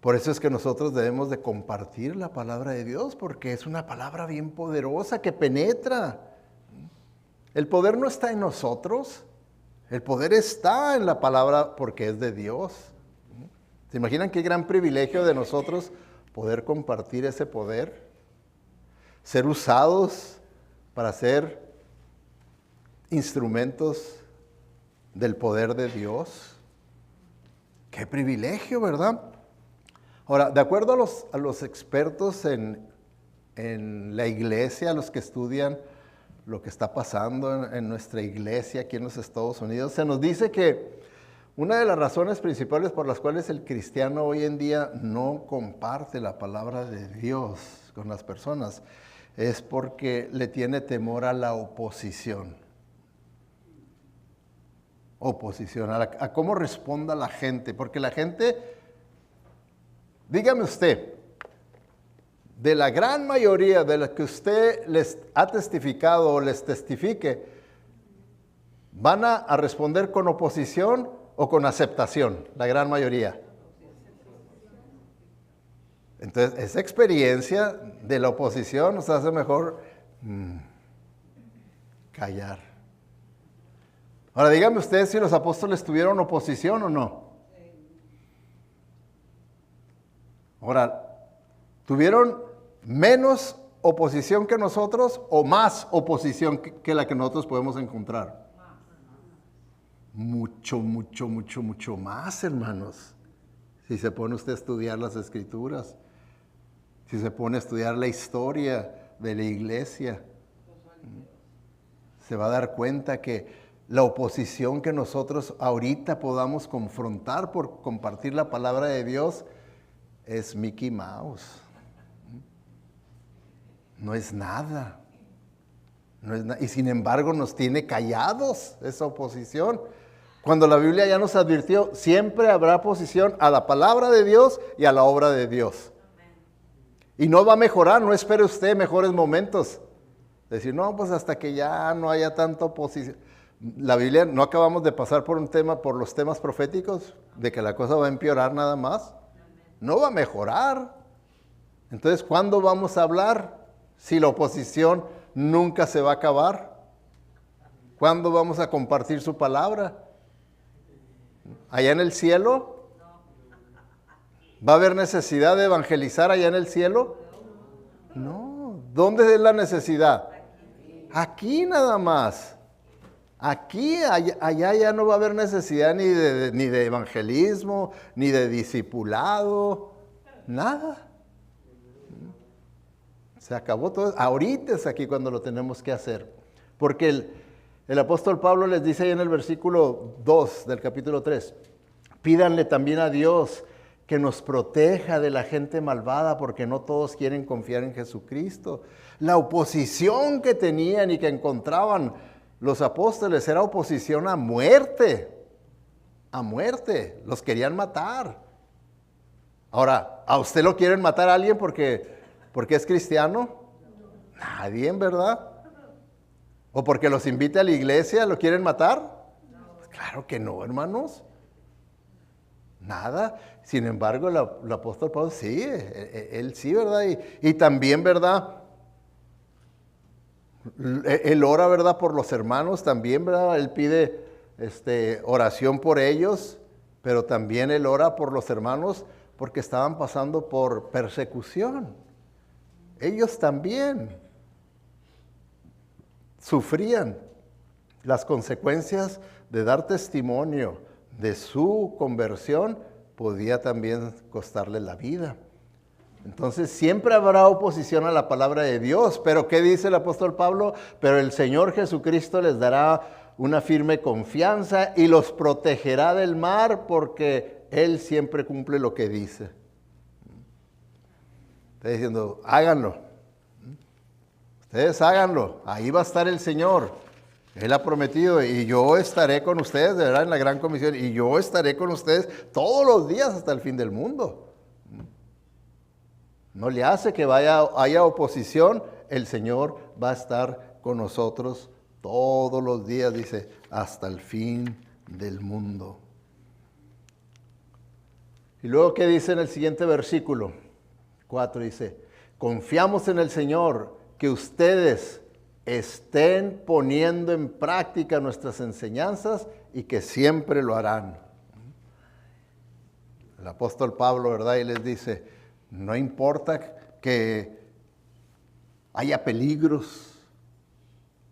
por eso es que nosotros debemos de compartir la palabra de Dios, porque es una palabra bien poderosa que penetra. El poder no está en nosotros, el poder está en la palabra porque es de Dios. ¿Se imaginan qué gran privilegio de nosotros poder compartir ese poder? Ser usados para ser instrumentos del poder de Dios. ¡Qué privilegio!, ¿verdad? Ahora, de acuerdo a los expertos en la iglesia, a los que estudian lo que está pasando en nuestra iglesia aquí en los Estados Unidos, se nos dice que una de las razones principales por las cuales el cristiano hoy en día no comparte la palabra de Dios con las personas es porque le tiene temor a la oposición. A cómo responda la gente, porque la gente, dígame usted, de la gran mayoría de las que usted les ha testificado o les testifique, ¿van a responder con oposición o con aceptación? La gran mayoría. Entonces, esa experiencia de la oposición nos hace mejor callar. Ahora, díganme ustedes si los apóstoles tuvieron oposición o no. Ahora, ¿tuvieron menos oposición que nosotros o más oposición que la que nosotros podemos encontrar? Mucho más, hermanos. Si se pone usted a estudiar las Escrituras, si se pone a estudiar la historia de la iglesia, se va a dar cuenta que la oposición que nosotros ahorita podamos confrontar por compartir la palabra de Dios es Mickey Mouse. No es nada. Y sin embargo nos tiene callados esa oposición. Cuando la Biblia ya nos advirtió, siempre habrá oposición a la palabra de Dios y a la obra de Dios. Y no va a mejorar, no espere usted mejores momentos. Decir, no, pues hasta que ya no haya tanta oposición. La Biblia, no acabamos de pasar por los temas proféticos, de que la cosa va a empeorar nada más. No va a mejorar. Entonces, ¿cuándo vamos a hablar si la oposición nunca se va a acabar? ¿Cuándo vamos a compartir su palabra? ¿Allá en el cielo? ¿Va a haber necesidad de evangelizar allá en el cielo? No. ¿Dónde es la necesidad? Aquí nada más. Aquí, allá ya no va a haber necesidad ni de evangelismo, ni de discipulado, nada. Se acabó todo. Ahorita es aquí cuando lo tenemos que hacer. Porque El apóstol Pablo les dice ahí en el versículo 2 del capítulo 3, pídanle también a Dios que nos proteja de la gente malvada, porque no todos quieren confiar en Jesucristo. La oposición que tenían y que encontraban los apóstoles era oposición a muerte. A muerte. Los querían matar. Ahora, ¿a usted lo quieren matar a alguien porque es cristiano? Nadie, ¿verdad? ¿O porque los invite a la iglesia lo quieren matar? Claro que no, hermanos. Nada. Sin embargo, el apóstol Pablo sí, él sí, ¿verdad? Y también, ¿verdad? Él ora, ¿verdad? Por los hermanos también, ¿verdad? Él pide oración por ellos, pero también él ora por los hermanos porque estaban pasando por persecución. Ellos también sufrían las consecuencias de dar testimonio de su conversión, podía también costarle la vida. Entonces siempre habrá oposición a la palabra de Dios, pero ¿qué dice el apóstol Pablo? Pero el Señor Jesucristo les dará una firme confianza y los protegerá del mal, porque Él siempre cumple lo que dice. Está diciendo, háganlo. Ustedes háganlo, ahí va a estar el Señor. Él ha prometido, y yo estaré con ustedes, de verdad, en la gran comisión, y yo estaré con ustedes todos los días hasta el fin del mundo. No le hace que haya oposición, el Señor va a estar con nosotros todos los días, dice, hasta el fin del mundo. Y luego, ¿qué dice en el siguiente versículo? 4 dice, confiamos en el Señor, que ustedes estén poniendo en práctica nuestras enseñanzas y que siempre lo harán. El apóstol Pablo, ¿verdad? Y les dice, no importa que haya peligros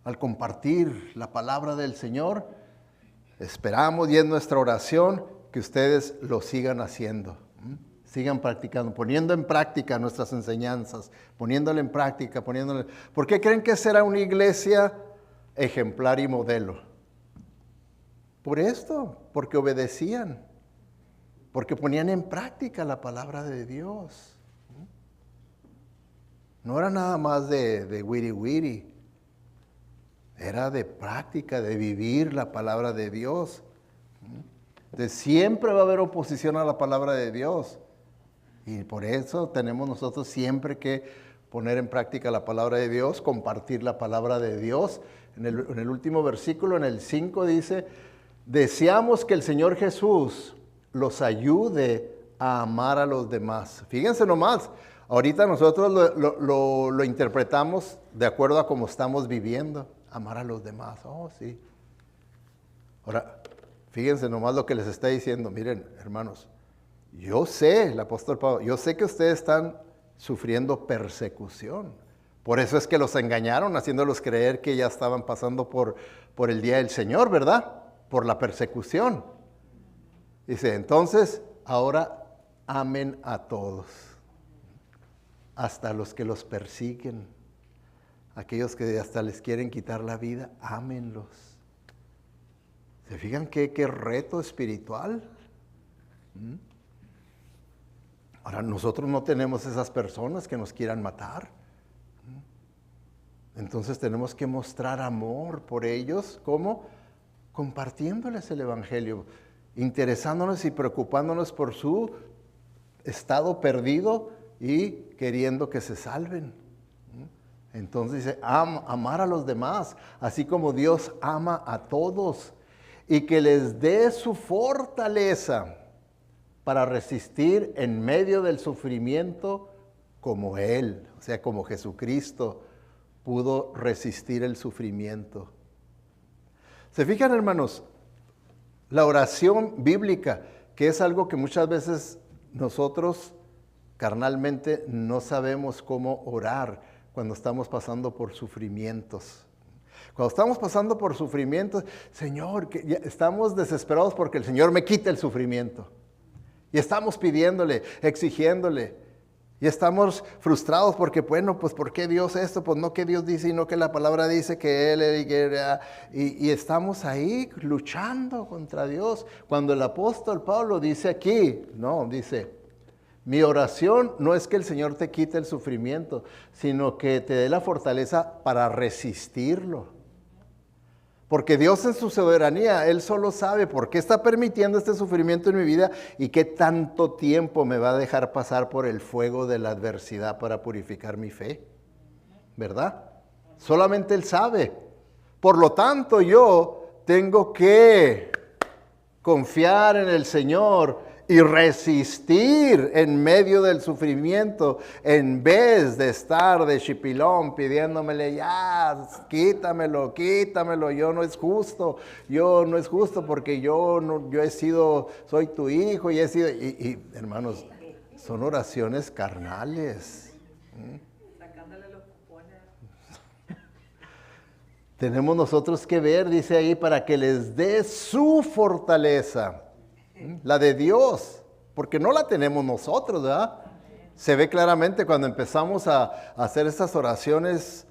al compartir la palabra del Señor, esperamos y es nuestra oración que ustedes lo sigan haciendo. Sigan practicando, poniendo en práctica nuestras enseñanzas, poniéndole en práctica, ¿Por qué creen que será una iglesia ejemplar y modelo? Por esto, porque obedecían, porque ponían en práctica la palabra de Dios. No era nada más de wiri wiri, era de práctica, de vivir la palabra de Dios. Siempre va a haber oposición a la palabra de Dios. Y por eso tenemos nosotros siempre que poner en práctica la palabra de Dios, compartir la palabra de Dios. En el último versículo, en el 5 dice, deseamos que el Señor Jesús los ayude a amar a los demás. Fíjense nomás, ahorita nosotros lo interpretamos de acuerdo a cómo estamos viviendo. Amar a los demás, oh sí. Ahora, fíjense nomás lo que les está diciendo. Miren, hermanos, yo sé, el apóstol Pablo, yo sé que ustedes están sufriendo persecución. Por eso es que los engañaron, haciéndolos creer que ya estaban pasando por el día del Señor, ¿verdad? Por la persecución. Dice, entonces, ahora amen a todos, hasta los que los persiguen, aquellos que hasta les quieren quitar la vida, ámenlos. ¿Se fijan qué reto espiritual? Ahora, nosotros no tenemos esas personas que nos quieran matar. Entonces tenemos que mostrar amor por ellos. ¿Cómo? Compartiéndoles el Evangelio, interesándonos y preocupándonos por su estado perdido y queriendo que se salven. Entonces dice, amar a los demás, así como Dios ama a todos, y que les dé su fortaleza para resistir en medio del sufrimiento como Él, o sea, como Jesucristo pudo resistir el sufrimiento. ¿Se fijan, hermanos? La oración bíblica, que es algo que muchas veces nosotros carnalmente no sabemos cómo orar cuando estamos pasando por sufrimientos. Cuando estamos pasando por sufrimientos, Señor, que ya estamos desesperados porque el Señor me quite el sufrimiento. Y estamos pidiéndole, exigiéndole. Y estamos frustrados porque, bueno, pues ¿por qué Dios esto? Pues no que Dios dice y no que la palabra dice que y estamos ahí luchando contra Dios. Cuando el apóstol Pablo dice aquí, no, dice, mi oración no es que el Señor te quite el sufrimiento, sino que te dé la fortaleza para resistirlo. Porque Dios en su soberanía, Él solo sabe por qué está permitiendo este sufrimiento en mi vida y qué tanto tiempo me va a dejar pasar por el fuego de la adversidad para purificar mi fe. ¿Verdad? Solamente Él sabe. Por lo tanto, yo tengo que confiar en el Señor y resistir en medio del sufrimiento en vez de estar de chipilón pidiéndomele ya, quítamelo, yo no es justo porque yo he sido, soy tu hijo y he sido, y hermanos, son oraciones carnales. Sacándole los cupones. Tenemos nosotros que ver, dice ahí, para que les dé su fortaleza. La de Dios, porque no la tenemos nosotros, ¿verdad? Se ve claramente cuando empezamos a hacer estas oraciones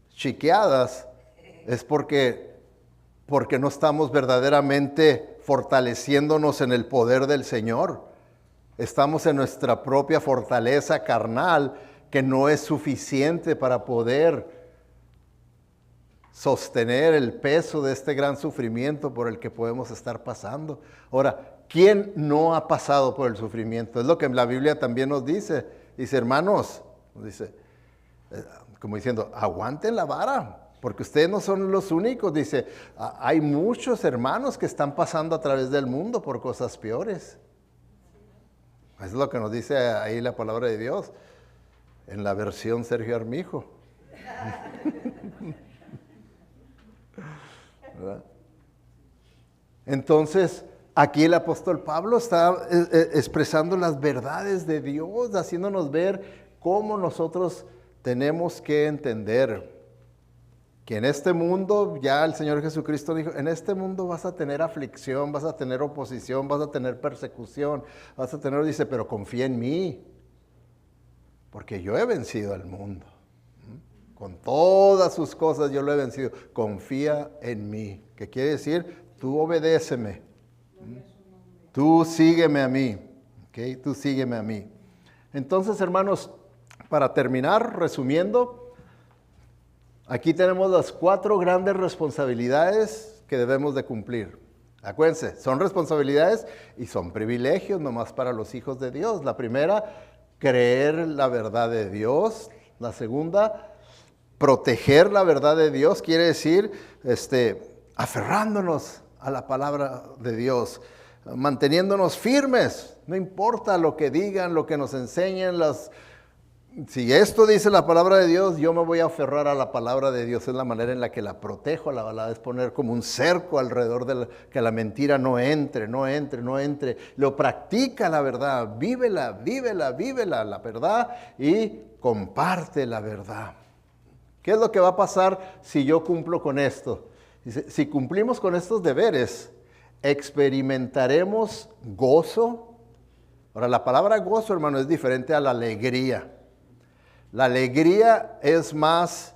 chiqueadas, es porque no estamos verdaderamente fortaleciéndonos en el poder del Señor. Estamos en nuestra propia fortaleza carnal, que no es suficiente para poder sostener el peso de este gran sufrimiento por el que podemos estar pasando. Ahora, ¿quién no ha pasado por el sufrimiento? Es lo que la Biblia también nos dice. Dice, hermanos, dice, como diciendo, aguanten la vara, porque ustedes no son los únicos. Dice, hay muchos hermanos que están pasando a través del mundo por cosas peores. Es lo que nos dice ahí la palabra de Dios, en la versión Sergio Armijo. ¿Verdad? Entonces, aquí el apóstol Pablo está expresando las verdades de Dios, haciéndonos ver cómo nosotros tenemos que entender que en este mundo, ya el Señor Jesucristo dijo, en este mundo vas a tener aflicción, vas a tener oposición, vas a tener persecución, dice, pero confía en mí, porque yo he vencido al mundo. Con todas sus cosas yo lo he vencido. Confía en mí. ¿Qué quiere decir? Tú obedéceme. Tú sígueme a mí. ¿Okay? Tú sígueme a mí. Entonces, hermanos, para terminar, resumiendo, aquí tenemos las 4 grandes responsabilidades que debemos de cumplir. Acuérdense, son responsabilidades y son privilegios nomás para los hijos de Dios. La primera, creer la verdad de Dios. La segunda, proteger la verdad de Dios, quiere decir aferrándonos a la palabra de Dios, manteniéndonos firmes, no importa lo que digan, lo que nos enseñen, si esto dice la palabra de Dios, yo me voy a aferrar a la palabra de Dios, es la manera en la que la protejo, la verdad es poner como un cerco alrededor de que la mentira no entre, lo practica la verdad, vívela la verdad y comparte la verdad. ¿Qué es lo que va a pasar si yo cumplo con esto? Dice, si cumplimos con estos deberes, experimentaremos gozo. Ahora, la palabra gozo, hermano, es diferente a la alegría. La alegría es más,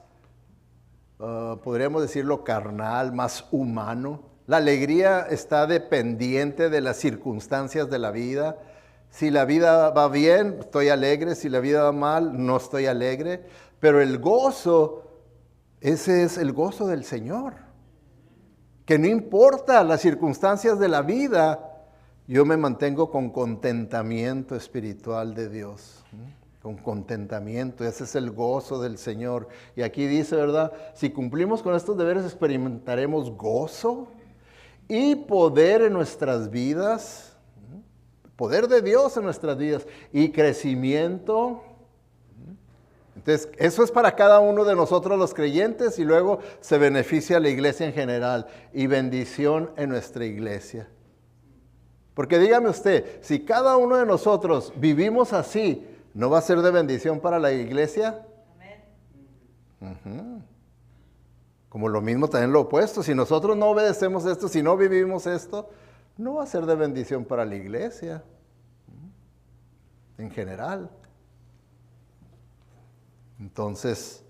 podríamos decirlo, carnal, más humano. La alegría está dependiente de las circunstancias de la vida. Si la vida va bien, estoy alegre. Si la vida va mal, no estoy alegre. Pero el gozo, ese es el gozo del Señor. Que no importa las circunstancias de la vida, yo me mantengo con contentamiento espiritual de Dios. Con contentamiento, ese es el gozo del Señor. Y aquí dice, ¿verdad? Si cumplimos con estos deberes, experimentaremos gozo y poder en nuestras vidas, poder de Dios en nuestras vidas y crecimiento. Entonces, eso es para cada uno de nosotros los creyentes y luego se beneficia a la iglesia en general y bendición en nuestra iglesia. Porque dígame usted, si cada uno de nosotros vivimos así, ¿no va a ser de bendición para la iglesia? Amén. Como lo mismo también lo opuesto. Si nosotros no obedecemos esto, si no vivimos esto, no va a ser de bendición para la iglesia. En general. Entonces,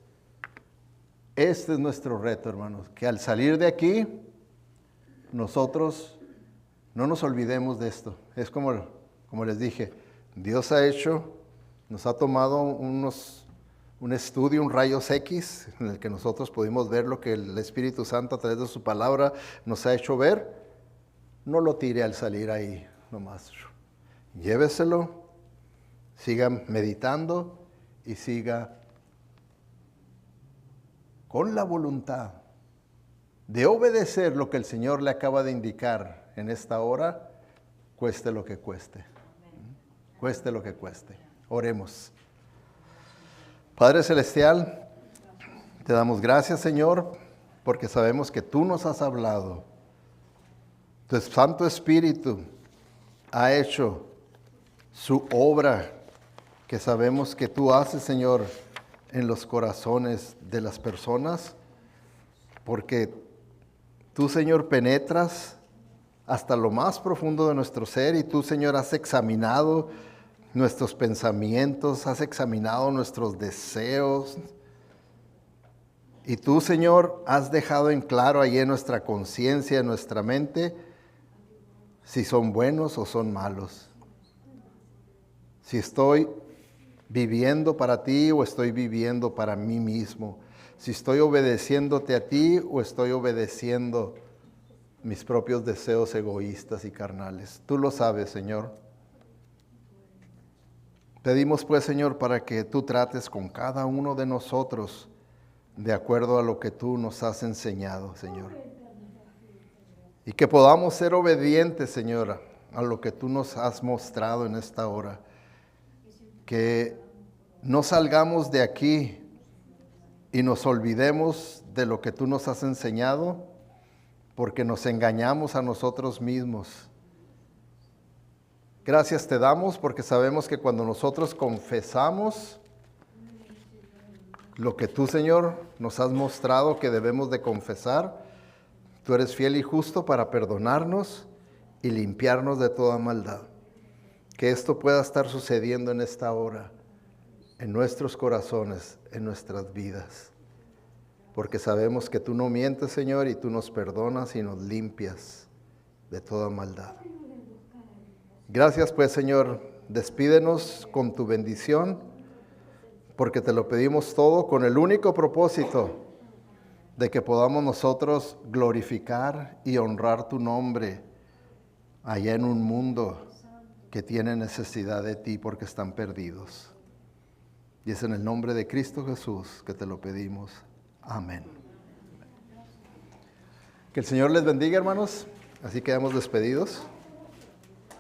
este es nuestro reto, hermanos, que al salir de aquí, nosotros no nos olvidemos de esto. Es como les dije, Dios nos ha tomado un estudio, un rayos X, en el que nosotros pudimos ver lo que el Espíritu Santo a través de su palabra nos ha hecho ver. No lo tire al salir ahí nomás. Lléveselo, siga meditando y siga con la voluntad de obedecer lo que el Señor le acaba de indicar en esta hora, cueste lo que cueste. Cueste lo que cueste. Oremos. Padre Celestial, te damos gracias, Señor, porque sabemos que tú nos has hablado. Tu Santo Espíritu ha hecho su obra que sabemos que tú haces, Señor, en los corazones de las personas, porque tú, Señor, penetras hasta lo más profundo de nuestro ser y tú, Señor, has examinado nuestros pensamientos, has examinado nuestros deseos. Y tú, Señor, has dejado en claro ahí en nuestra conciencia, en nuestra mente, si son buenos o son malos. Si estoy viviendo para ti o estoy viviendo para mí mismo. Si estoy obedeciéndote a ti o estoy obedeciendo mis propios deseos egoístas y carnales. Tú lo sabes, Señor. Pedimos pues, Señor, para que tú trates con cada uno de nosotros de acuerdo a lo que tú nos has enseñado, Señor. Y que podamos ser obedientes, Señor, a lo que tú nos has mostrado en esta hora. Que no salgamos de aquí y nos olvidemos de lo que tú nos has enseñado, porque nos engañamos a nosotros mismos. Gracias te damos porque sabemos que cuando nosotros confesamos lo que tú, Señor, nos has mostrado que debemos de confesar, tú eres fiel y justo para perdonarnos y limpiarnos de toda maldad. Que esto pueda estar sucediendo en esta hora, en nuestros corazones, en nuestras vidas. Porque sabemos que tú no mientes, Señor, y tú nos perdonas y nos limpias de toda maldad. Gracias pues, Señor, despídenos con tu bendición, porque te lo pedimos todo con el único propósito de que podamos nosotros glorificar y honrar tu nombre allá en un mundo que tiene necesidad de ti porque están perdidos. Y es en el nombre de Cristo Jesús que te lo pedimos. Amén. Que el Señor les bendiga, hermanos. Así quedamos despedidos.